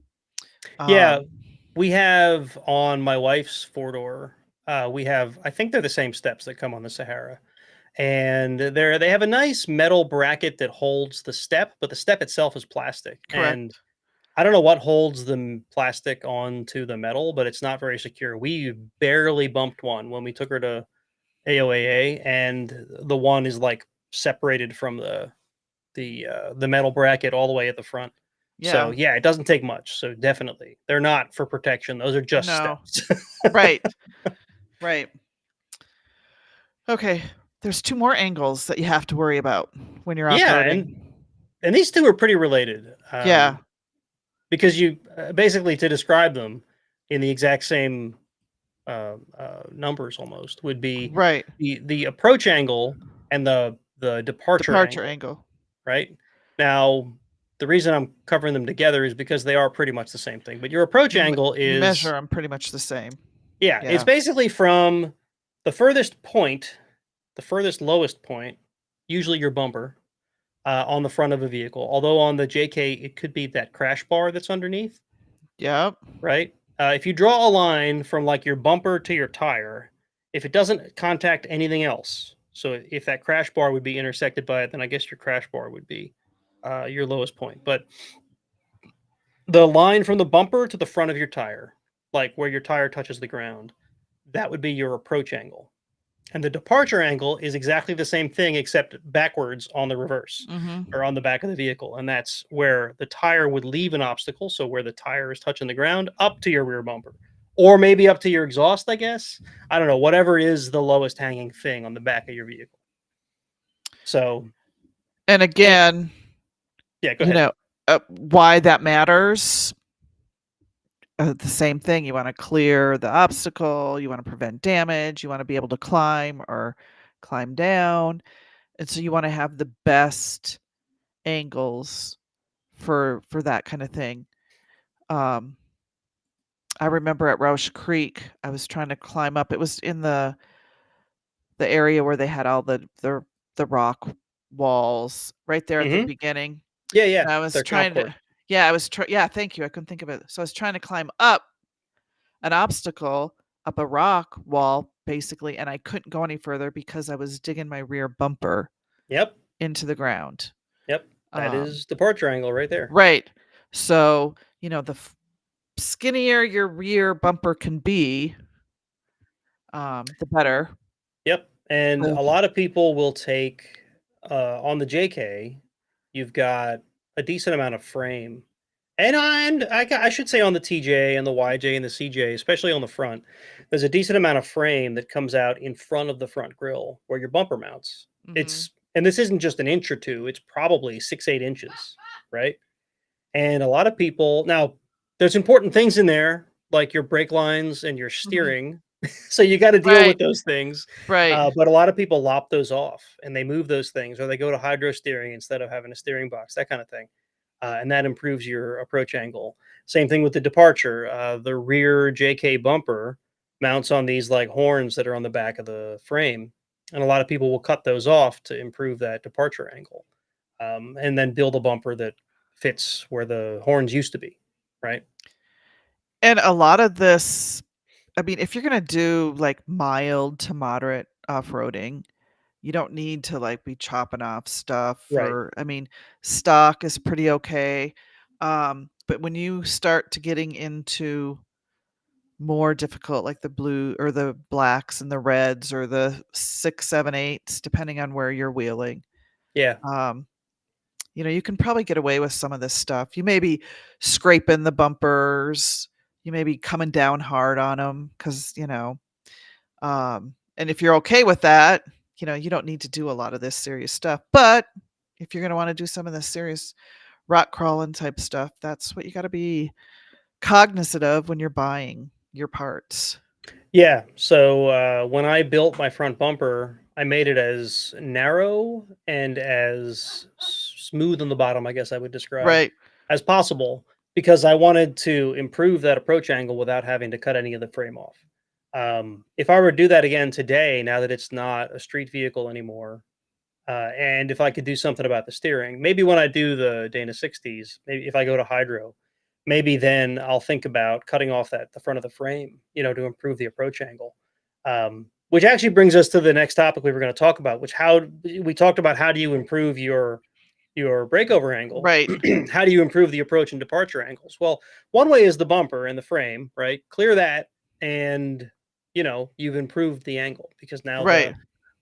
Yeah, Um, we have on my wife's four door. We have, I think they're the same steps that come on the Sahara, and they have a nice metal bracket that holds the step, but the step itself is plastic. And correct. I don't know what holds the plastic onto the metal, but it's not very secure. We barely bumped one when we took her to AOAA, and the one is like separated from the metal bracket all the way at the front. So Yeah. yeah, it doesn't take much. So definitely, they're not for protection. Those are just No. steps. Right. Right. Okay. There's two more angles that you have to worry about when you're off Yeah, roading. and these two are pretty related, Yeah. because you basically, to describe them in the exact same numbers almost, would be Right. the approach angle and the departure Departure angle. angle. Right? Now, the reason I'm covering them together is because they are pretty much the same thing. But your approach angle You measure is, them pretty much the same. yeah, it's Yeah. basically from the furthest point, the furthest lowest point, usually your bumper, on the front of a vehicle. Although on the JK, it could be that crash bar that's underneath, Yep. right? If you draw a line from like your bumper to your tire, if it doesn't contact anything else, so if that crash bar would be intersected by it, then I guess your crash bar would be your lowest point. But the line from the bumper to the front of your tire, like where your tire touches the ground, that would be your approach angle. And the departure angle is exactly the same thing, except backwards on the reverse or Mhm. on the back of the vehicle. And that's where the tire would leave an obstacle. So where the tire is touching the ground up to your rear bumper, or maybe up to your exhaust, I guess. I don't know, whatever is the lowest hanging thing on the back of your vehicle. So, And and again, yeah, go you ahead. know, why that matters, the same thing, you wanna clear the obstacle, you wanna prevent damage, you wanna be able to climb or climb down, and so you wanna have the best angles for that kinda thing. Um, I remember at Roush Creek, I was trying to climb up, it was in the area where they had all the rock walls right there at the Hmm. beginning. Yeah, yeah. And I was Their comp trying course. to yeah, yeah, thank you, I couldn't think of it. So I was trying to climb up an obstacle, up a rock wall, basically, and I couldn't go any further because I was digging my rear bumper Yep. into the ground. Yep. That Um, is departure angle right there. right. So, skinnier your rear bumper can be, the better. Yep, and So a lot of people will take, on the JK, you've got a decent amount of frame. And I should say on the TJ and the YJ and the CJ, especially on the front, there's a decent amount of frame that comes out in front of the front grille where your bumper mounts. mhm, And this isn't just an inch or two, it's probably 6, 8 inches, right? And a lot of people now, there's important things in there, like your brake lines and your mhm. steering. So you got to deal Right, with those things. right. But a lot of people lop those off and they move those things, or they go to hydro steering instead of having a steering box, that kind of thing. And that improves your approach angle. Same thing with the departure. The rear JK bumper mounts on these like horns that are on the back of the frame. And a lot of people will cut those off to improve that departure angle, and then build a bumper that fits where the horns used to be, right? And a lot of this, I mean, if you're gonna do, like, mild to moderate off-roading, you don't need to, like, be chopping off stuff Right. or I mean, stock is pretty okay, but when you start to getting into more difficult, like the blue or the blacks and the reds or the 6, 7, 8s, depending on where you're wheeling, Yeah. um, you can probably get away with some of this stuff. You may be scraping the bumpers, you may be coming down hard on them because and if you're okay with that, you don't need to do a lot of this serious stuff. But if you're gonna wanna do some of this serious rock crawling type stuff, that's what you gotta be cognizant of when you're buying your parts. Yeah. So when I built my front bumper, I made it as narrow and as smooth on the bottom, I guess I would describe, Right, as possible, because I wanted to improve that approach angle without having to cut any of the frame off. If I were to do that again today, now that it's not a street vehicle anymore, and if I could do something about the steering, maybe when I do the Dana 60s, maybe if I go to hydro, maybe then I'll think about cutting off the front of the frame, to improve the approach angle. Which actually brings us to the next topic we were going to talk about, which how we talked about how do you improve your breakover angle? right, How do you improve the approach and departure angles? Well, one way is the bumper and the frame, right? Clear that, and you've improved the angle because now right,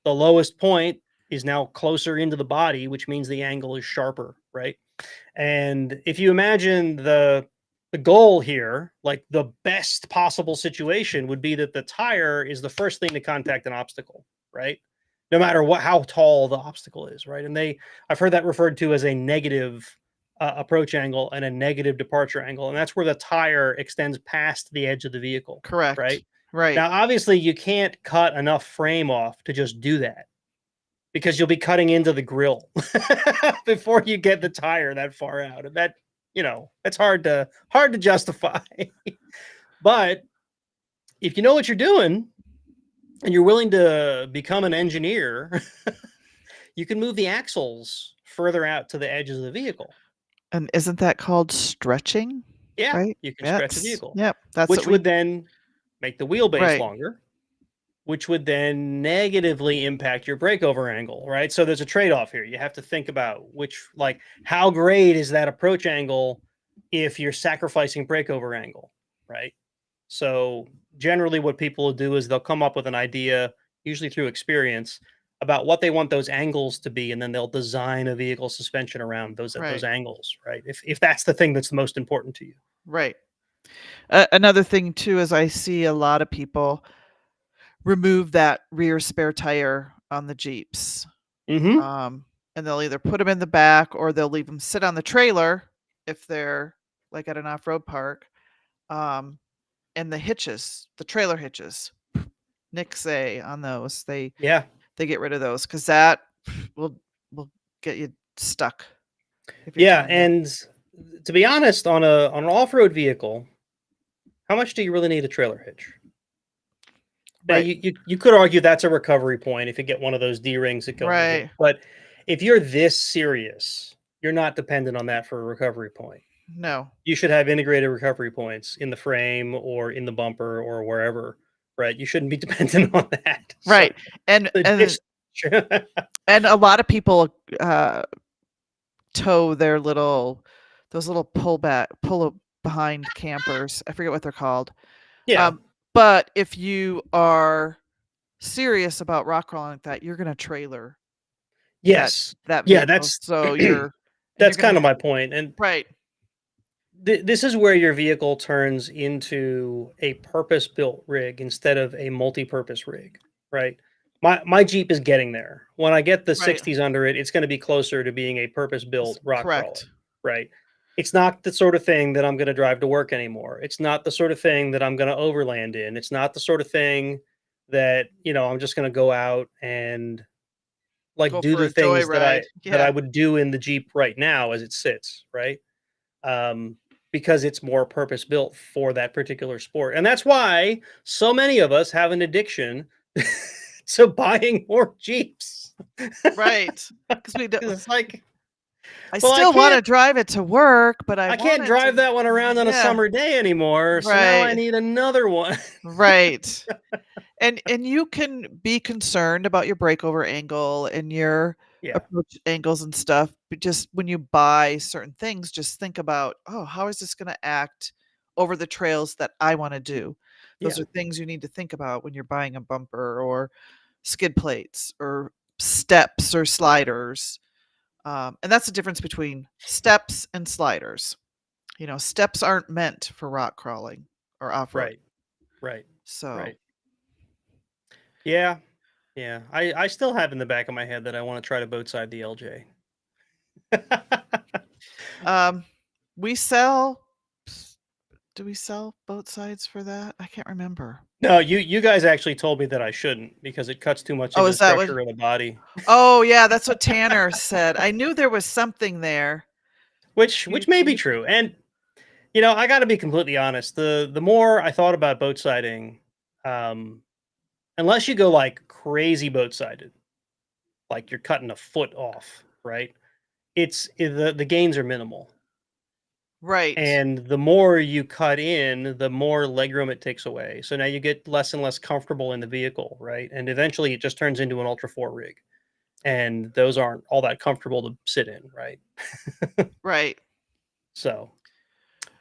the lowest point is now closer into the body, which means the angle is sharper, right? And if you imagine the goal here, like the best possible situation would be that the tire is the first thing to contact an obstacle, right? No matter how tall the obstacle is, right? And I've heard that referred to as a negative approach angle and a negative departure angle, and that's where the tire extends past the edge of the vehicle, correct, right? right, Now, obviously, you can't cut enough frame off to just do that because you'll be cutting into the grill before you get the tire that far out, and that's hard to justify. But if you know what you're doing and you're willing to become an engineer, you can move the axles further out to the edges of the vehicle. and isn't that called stretching? Yeah, Right? you can stretch the Yes, vehicle, yep, that's what which we would then make the wheelbase right, longer, which would then negatively impact your breakover angle, right? So there's a trade-off here. You have to think about like, how great is that approach angle if you're sacrificing breakover angle, right? So generally, what people will do is they'll come up with an idea, usually through experience, about what they want those angles to be, and then they'll design a vehicle suspension around those right, angles, right? If that's the thing that's the most important to you. right. Another thing too is I see a lot of people remove that rear spare tire on the Jeeps. Hmm. Um, and they'll either put them in the back or they'll leave them sit on the trailer if they're like at an off-road park. Um, and the hitches, the trailer hitches, nixay on those. Yeah. They get rid of those because that will get you stuck if you're Yeah, trying to and to be honest, on an off-road vehicle, how much do you really need a trailer hitch? Now, right, you could argue that's a recovery point if you get one of those D rings that go with it. right. But if you're this serious, you're not dependent on that for a recovery point. No, You should have integrated recovery points in the frame or in the bumper or wherever, right? You shouldn't be dependent on that. So right. And the and ditch. and a lot of people tow their little those little pull behind campers. I forget what they're called. Yeah. But if you are serious about rock crawling like that, you're gonna trailer that Yes. that Yeah, vehicle. that's So you're and you're that's gonna kind of my point, and right, this is where your vehicle turns into a purpose-built rig instead of a multi-purpose rig, right? My Jeep is getting there. When I get the right. 60s under it, it's gonna be closer to being a purpose-built rock crawler, Correct. right? It's not the sort of thing that I'm gonna drive to work anymore. It's not the sort of thing that I'm gonna overland in. It's not the sort of thing that, I'm just gonna go out and, like, Go do for the a things that joyride. I Yeah, would do in the Jeep right now as it sits, right? um, because it's more purpose built for that particular sport. And that's why so many of us have an addiction to buying more Jeeps. right. Because we do, 'Cause it's like, I well, still want to drive it to work, but I I want can't it drive to. that one around on a Yeah, summer day anymore. So now I right, need another one. right. And you can be concerned about your breakover angle and your Yeah. approach angles and stuff, but just when you buy certain things, just think about, "Oh, how is this gonna act over the trails that I wanna do?" Those Yeah. are things you need to think about when you're buying a bumper or skid plates or steps or sliders, and that's the difference between steps and sliders. Steps aren't meant for rock crawling or off-road. Right. Right. So, Right. Yeah. Yeah. I still have in the back of my head that I want to try to boat side the LJ. um, we sell do we sell both sides for that? I can't remember. No, you guys actually told me that I shouldn't because it cuts too much Oh, into is the that what structure of the body. Oh, yeah, that's what Tanner said. I knew there was something there. Which may be You true, and, I gotta be completely honest, the more I thought about boat siding, um, unless you go, like, crazy boat sided, like you're cutting a foot off, right? The gains are minimal, right, and the more you cut in, the more legroom it takes away, so now you get less and less comfortable in the vehicle, right? And eventually, it just turns into an Ultra 4 rig, and those aren't all that comfortable to sit in, right? right. So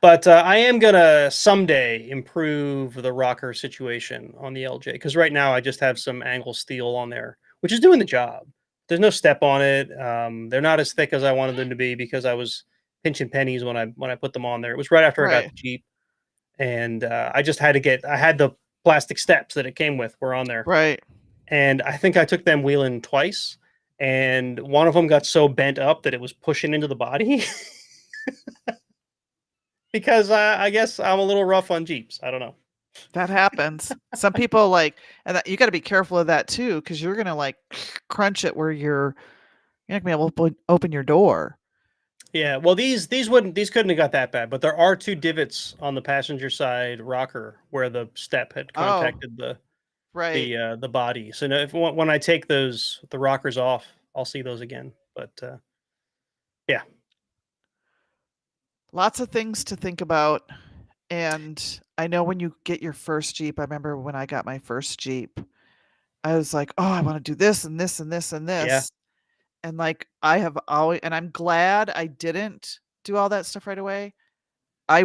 but I am gonna someday improve the rocker situation on the LJ because right now I just have some angle steel on there, which is doing the job. There's no step on it. They're not as thick as I wanted them to be because I was pinching pennies when I put them on there. It was right after I got Right, the Jeep, and I just had to get. I had the plastic steps that it came with were on there, right. and I think I took them wheeling twice, and one of them got so bent up that it was pushing into the body. Because I guess I'm a little rough on Jeeps. I don't know. That happens. Some people, like and that you gotta be careful of that too, because 'cause you're gonna, like, crunch it where you're not gonna be able to open your door. Yeah, well, these couldn't have got that bad, but there are 2 divots on the passenger side rocker where the step had Oh, contacted right. the body. So now if when I take the rockers off, I'll see those again. But yeah, Lots of things to think about, and I know when you get your first Jeep I remember when I got my first Jeep, I was like, "Oh, I wanna do this and this and this and yeah, this." And, like, I have always and I'm glad I didn't do all that stuff right away. I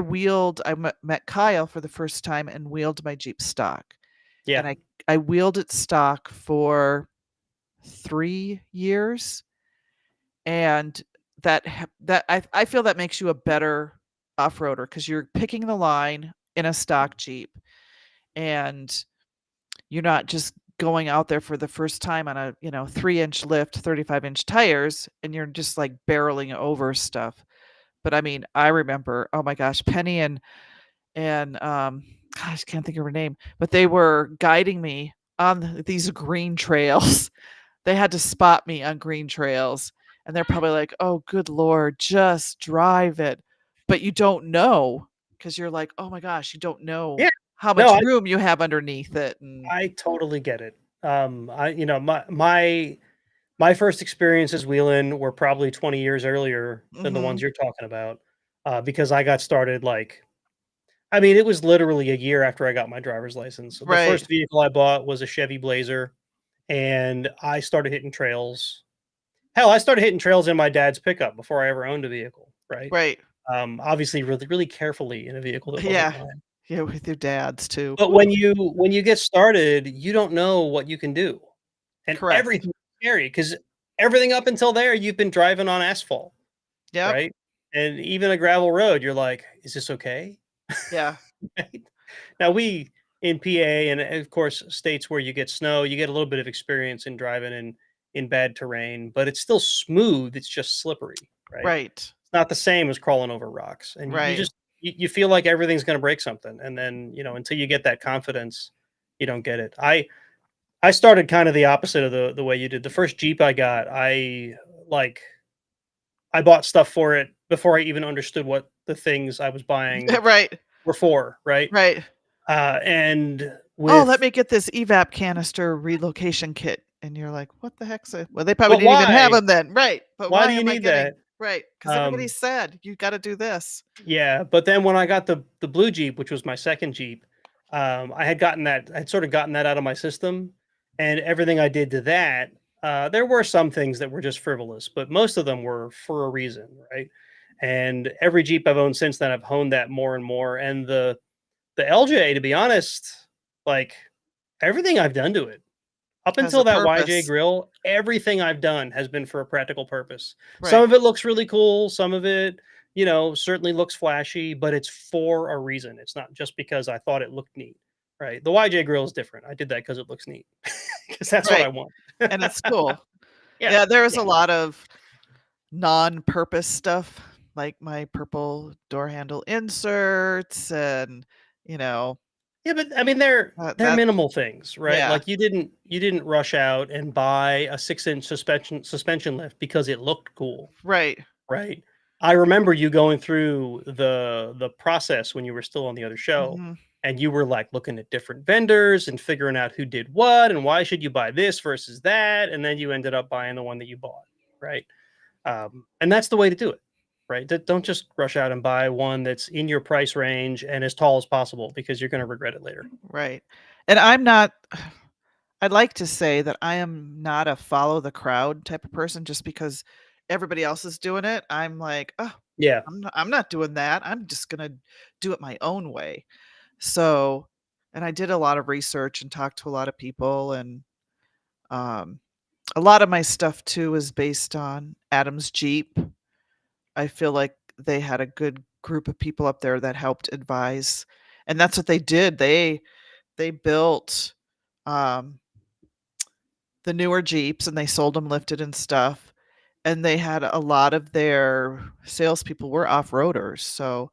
met Kyle for the first time and wheeled my Jeep stock, yeah, and I wheeled it stock for 3 years, and I feel that makes you a better off-roader because 'cause you're picking the line in a stock Jeep, and you're not just going out there for the first time on a, 3-inch lift, 35-inch tires, and you're just, like, barreling over stuff. But, I mean, I remember, oh my gosh, Penny and gosh, I can't think of her name, but they were guiding me on these green trails. They had to spot me on green trails, and they're probably like, "Oh, good lord, just drive it." But you don't know because 'cause you're like, "Oh my gosh," you don't know yeah. how No, much room you have underneath it, and I totally get it. My first experiences wheeling were probably 20 years earlier than the ones mhm, you're talking about, because I got started like I mean, it was literally a year after I got my driver's license. The right, first vehicle I bought was a Chevy Blazer, and I started hitting trails. Hell, I started hitting trails in my dad's pickup before I ever owned a vehicle, right? right, Obviously really, really carefully in a vehicle that wasn't Yeah. mine. Yeah, with your dads too. But Woo! when you get started, you don't know what you can do, and Correct. everything's scary because everything up until there, you've been driving on asphalt, Yep. right? And even a gravel road, you're like, "Is this okay?" Yeah. Right? Now we in PA and of course states where you get snow, you get a little bit of experience in driving in bad terrain, but it's still smooth, it's just slippery, right? Right. It's not the same as crawling over rocks, and you Right. just you feel like everything's gonna break something, and then, until you get that confidence, you don't get it. I started kind of the opposite of the way you did. The first Jeep I got, like, I bought stuff for it before I even understood what the things I was Yeah, buying right. were for, right? Right. And "Oh, let with me get this evap canister relocation kit." And you're like, "What the heck's a" well, they probably but didn't even have why? them then. Right. But Why why do you am I need getting that? right? Because everybody Um, said, "You gotta do this." yeah, but then when I got the blue Jeep, which was my second Jeep, I'd sort of gotten that out of my system, and everything I did to that, there were some things that were just frivolous, but most of them were for a reason, right? And every Jeep I've owned since then, I've honed that more and more. And the LJ, to be honest, like everything I've done to it up Has a until that YJ purpose. grill, everything I've done has been for a practical purpose. Some Right. of it looks really cool, some of it, certainly looks flashy, but it's for a reason. It's not just because I thought it looked neat, right? The YJ grill is different. I did that because it looks neat, because that's what I Right. want. And it's cool. Yeah, Yeah, there was yeah, a lot of non-purpose stuff, like my purple door handle inserts and, you know, yeah. But I mean, they're that minimal things, right? yeah. Like you didn't rush out and buy a 6-inch suspension lift because it looked cool. Right. Right? I remember you going through the process when you were still on the other show, Mhm. and you were, like, looking at different vendors and figuring out who did what, and why should you buy this versus that, and then you ended up buying the one that you bought, right? And that's the way to do it, right? Don't just rush out and buy one that's in your price range and as tall as possible because you're gonna regret it later. Right. And I'm not I'd like to say that I am not a follow the crowd type of person just because everybody else is doing it. I'm like, "Oh, Yeah, I'm not doing that. I'm just gonna do it my own way." So, and I did a lot of research and talked to a lot of people and, um, a lot of my stuff too is based on Adam's Jeep. I feel like they had a good group of people up there that helped advise, and that's what they did. They built, um, the newer Jeeps and they sold them lifted and stuff, and they had a lot of their salespeople were off-roaders, so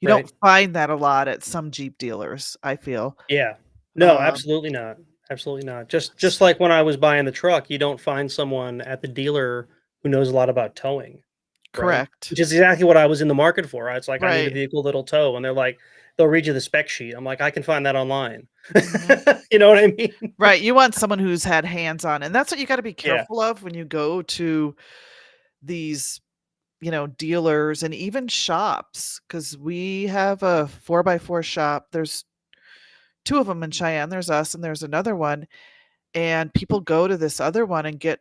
you don't right. find that a lot at some Jeep dealers, I feel. Yeah. No, Um, absolutely not. Absolutely not. Just s like when I was buying the truck, you don't find someone at the dealer who knows a lot about towing, right? correct. Which is exactly what I was in the market for. It's like, I need a Right. vehicle that'll tow. And they're like, they'll read you the spec sheet. I'm like, I can find that online. Mhm. You know what I mean? Right, you want someone who's had hands-on, and that's what you gotta be Yeah. careful of when you go to these, dealers and even shops, because we have a 4 by 4 shop. There's 2 of them in Cheyenne, there's us and there's another one, and people go to this other one and get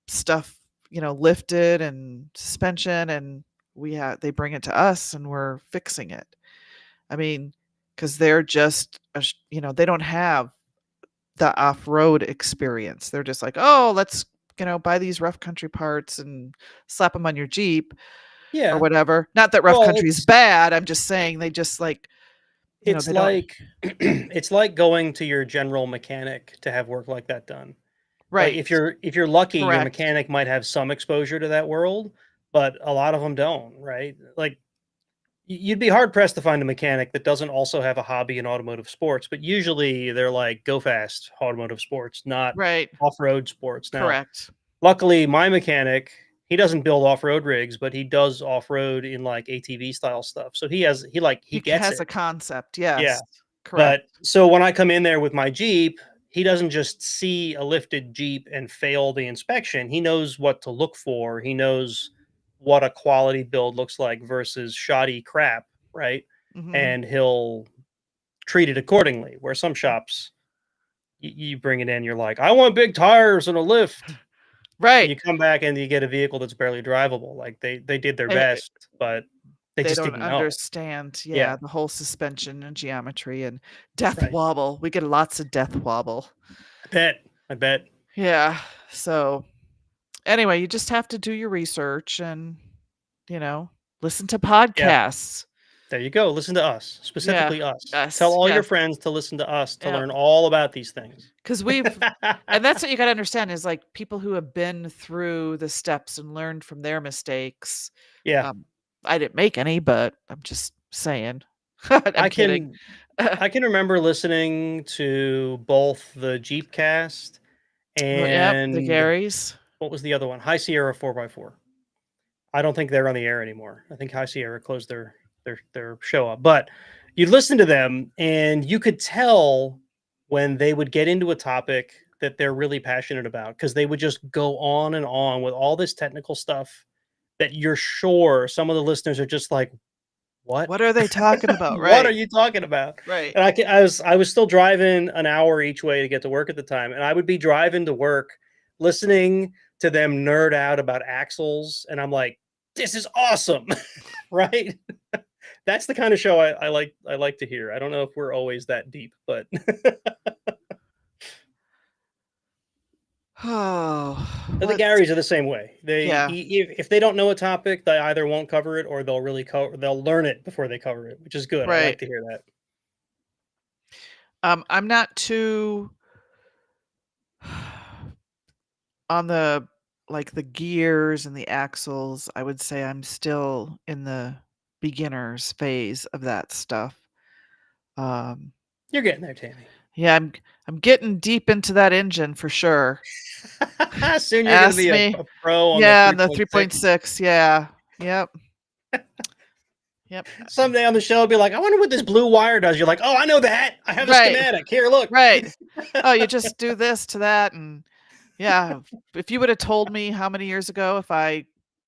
stuff, lifted and suspension, and they bring it to us and we're fixing it. I mean, because 'cause they're just they don't have the off-road experience. They're just like, "Oh, let's, buy these rough country parts and slap them on your Jeep," or Yeah. whatever. Not that rough Well, country is bad, I'm just saying they just, like, it's they don't like it's like going to your general mechanic to have work like that done. Like, Right. if you're lucky, your Correct. mechanic might have some exposure to that world, but a lot of them don't, right? Like, you'd be hard pressed to find a mechanic that doesn't also have a hobby in automotive sports, but usually they're like go fast automotive sports, not Right. off-road sports. Now, Correct. luckily, my mechanic, he doesn't build off-road rigs, but he does off-road in like ATV style stuff. So he He gets has it. a concept, Yeah. yes. Correct. But so when I come in there with my Jeep, he doesn't just see a lifted Jeep and fail the inspection. He knows what to look for. He knows what a quality build looks like versus shoddy crap, right? Mhm. And he'll treat it accordingly. Where some shops, you bring it in, you're like, I want big tires and a lift. and Right. you come back and you get a vehicle that's barely drivable. Like they did their Eh, best, but they they just don't didn't know. understand, Yeah, yeah, the whole suspension and geometry and death right. wobble. We get lots of death wobble. I bet. I bet. Yeah, so, anyway, you just have to do your research and, you know, listen to Yeah. podcasts. There you go. Listen to us, Yeah, specifically us. Tell yes, all your yes, friends to listen to us to yeah, learn all about these things. because and that's what you gotta understand is, like, people who have been through the steps and learned from their mistakes. Yeah. Um, I didn't make any, but I'm just saying. I'm I kidding. can I can remember listening to both the Jeepcast Yep, the and Garys. what was the other one? High Sierra 4x4. I don't think they're on the air anymore. I think High Sierra closed their show up. But you'd listen to them and you could tell when they would get into a topic that they're really passionate about because they would just go on and on with all this technical stuff that you're sure some of the listeners are just like, "What? What are they talking about? What are Right, you talking about?" right. And I was still driving an hour each way to get to work at the time, and I would be driving to work listening to them nerd out about axles, and I'm like, "This is awesome." Right? That's the kind of show I like to hear. I don't know if we're always that deep, but Oh, but the let's Garys are the same way. yeah, If they don't know a topic, they either won't cover it or they'll learn it before they cover it, which is good. I like right. to hear that. I'm not too on the like, the gears and the axles, I would say I'm still in the beginners phase of that stuff. Um, You're getting there, Tammy. yeah, I'm getting deep into that engine for sure. Soon you're gonna Ask be a, me. a pro on the Yeah, and the 3.6. 3.6, yeah. Yep, yep. Someday on the show, be like, I wonder what this blue wire does. You're like, oh, I know that. I have a Right, schematic. Here, look. right. Oh, you just do this to that and yeah, if you woulda told me how many years ago if I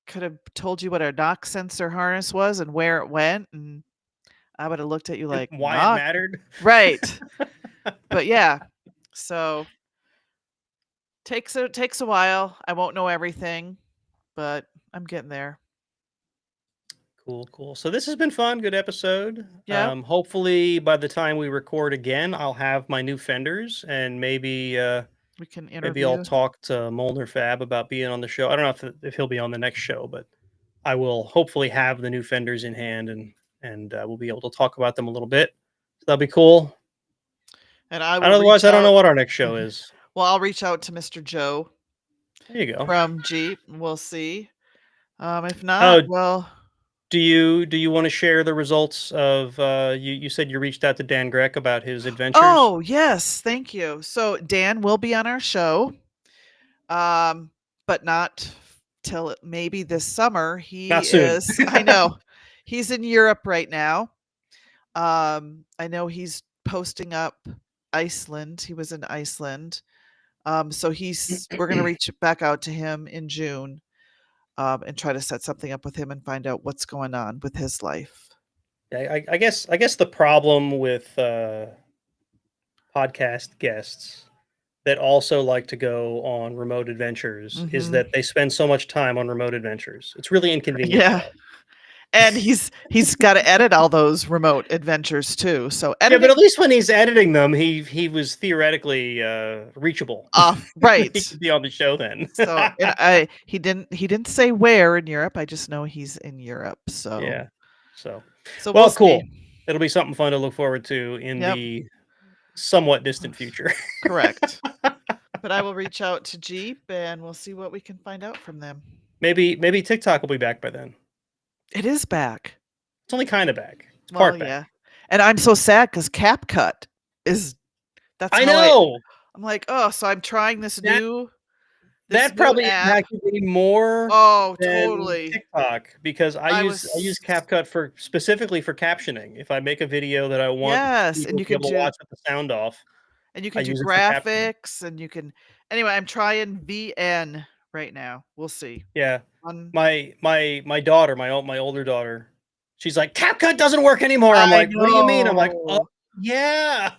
could have told you what a knock sensor harness was and where it went, and I woulda looked at you And like, why it "Knock?" mattered. Right. But yeah, so takes a while. I won't know everything, but I'm getting there. Cool, cool. So this has been fun. Good episode. Yep, Hopefully by the time we record again, I'll have my new fenders and we can maybe I'll interview. talk to Molnar Fab about being on the show. I don't know if he'll be on the next show, but I will hopefully have the new fenders in hand and we'll be able to talk about them a little bit. So that'll be cool. And I And will otherwise, reach I don't know out. what our next show is. Well, I'll reach out to Mr. Joe There you go. from Jeep, and we'll see. If Oh, not, well do you want to share the results of you said you reached out to Dan Grech about his adventures? oh, yes, thank you. So Dan will be on our show, um, but not till maybe this summer. He Not soon. is I know. He's in Europe right now. I know he's posting up Iceland. He was in Iceland. So we're gonna reach back out to him in June, and try to set something up with him and find out what's going on with his life. I guess the problem with podcast guests that also like to go on remote adventures is Mhm. that they spend so much time on remote adventures. It's really inconvenient for Yeah. them. And he's gotta edit all those remote adventures too. So Yeah, but editing at least when he's editing them, he was theoretically reachable. off He right. could be on the show then. So and I he didn't say where in Europe. I just know he's in Europe. So Yeah. So, we'll well, see. cool. It'll be something fun to look forward to in Yep. the somewhat distant future. Correct. But I will reach out to Jeep and we'll see what we can find out from them. Maybe TikTok will be back by then. It is back. It's only kind of back. It's Well, part yeah. back. And I'm so sad because CapCut is that's I how know. I'm like, "Oh, so I'm trying That this that new probably app." impacted me more Oh, than totally. TikTok because I I use was CapCut for specifically for captioning. If I make a video that I want yes, people to be able to watch with the sound off, and you I can do use it for captioning. graphics, and you can anyway, I'm trying VN right now. We'll see. Yeah. On My daughter, my older daughter, she's like, "CapCut doesn't work anymore." I'm I like, "What do you mean?" I'm like, "Oh, know. yeah.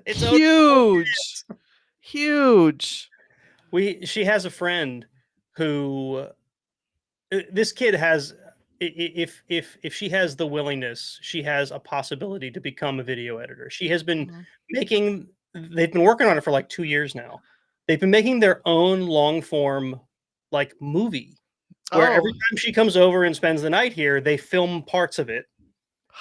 It's Huge. Huge. She has a friend who this kid has if she has the willingness, she has a possibility to become a video editor. She has been Mhm. making they've been working on it for like 2 years now. They've been making their own long form like movie where every Oh, time she comes over and spends the night here, they film parts of it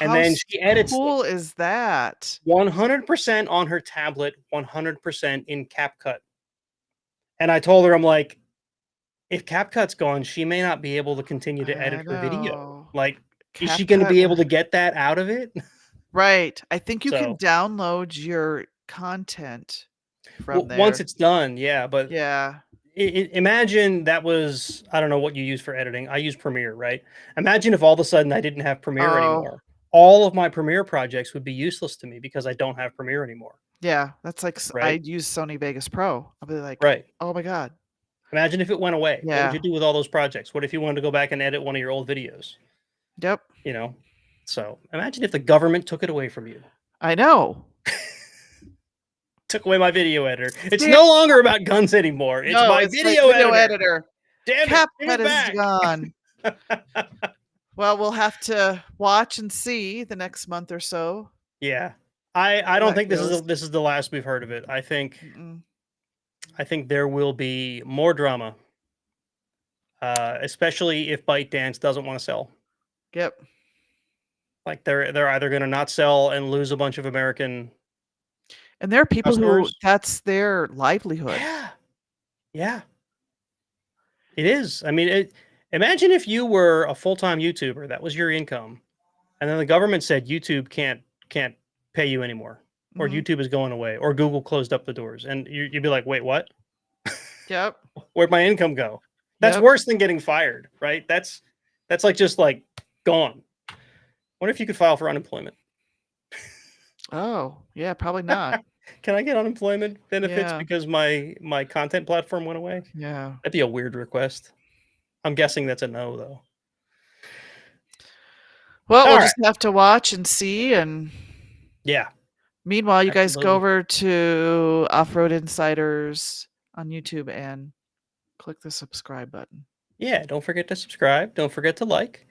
and how then she edits them cool is that? 100% on her tablet, 100% in CapCut. And I told her, I'm like, if CapCut's gone, she may not be able to continue to edit I her video. know. Like, is she gonna CapCut be wa able to get that out of it? Right. I think you can So, download your content from w once there. it's done, yeah, but Yeah. imagine that was I don't know what you use for editing. I use Premiere, right? Imagine if all of a sudden I didn't have Premiere Oh, anymore. All of my Premiere projects would be useless to me because I don't have Premiere anymore, yeah, that's like s right? I'd use Sony Vegas Pro. I'll be like, Right. "Oh my god." Imagine if it went away. What would you Yeah. do with all those projects? What if you wanted to go back and edit one of your old videos? Yep. You know? So imagine if the government took it away from you. I know. Took away my video editor. It's See, no longer about guns anymore. It's no, my it's my video video editor. editor. Damn it. Give CapCut it is back. gone. Well, we'll have to watch and see the next month or so Yeah. I how don't that think goes. this is the last we've heard of it. Mm-mm. I think there will be more drama. Especially if ByteDance doesn't want to sell. Yep. Like they're either going to not sell and lose a bunch of American And there are people who customers. that's their livelihood. Yeah. Yeah. It is. I mean, imagine if you were a full-time YouTuber, that was your income, and then the government said YouTube can't pay you anymore, or Mhm. YouTube is going away, or Google closed up the doors, and you'd be like, wait, what? Yep. Where'd my income go? That's Yep. worse than getting fired, right? That's like just like gone. What if you could file for unemployment? Oh, yeah, probably not. Can I get unemployment benefits Yeah. because my content platform went away? Yeah. That'd be a weird request. I'm guessing that's a no, though. Well, All we'll right. just have to watch and see, and Yeah, meanwhile, you guys go absolutely. over to Off-Road Insiders on YouTube and click the subscribe button. Yeah, don't forget to subscribe. Don't forget to like.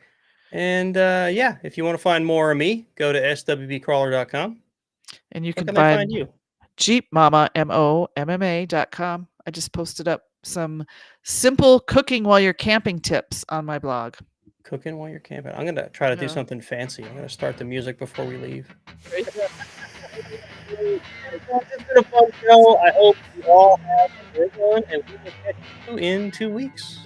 And yeah, if you want to find more of me, go to swbcrawler.com. And you Where can can they find find you? Jeep Mama, MOMMA.com. I just posted up some simple cooking while you're camping tips on my blog. Cooking while you're camping. I'm gonna try to do Yeah. something fancy. I'm gonna start the music before we leave. Right. It's been a fun show. I hope you all have a great one, and we will catch you in 2 weeks.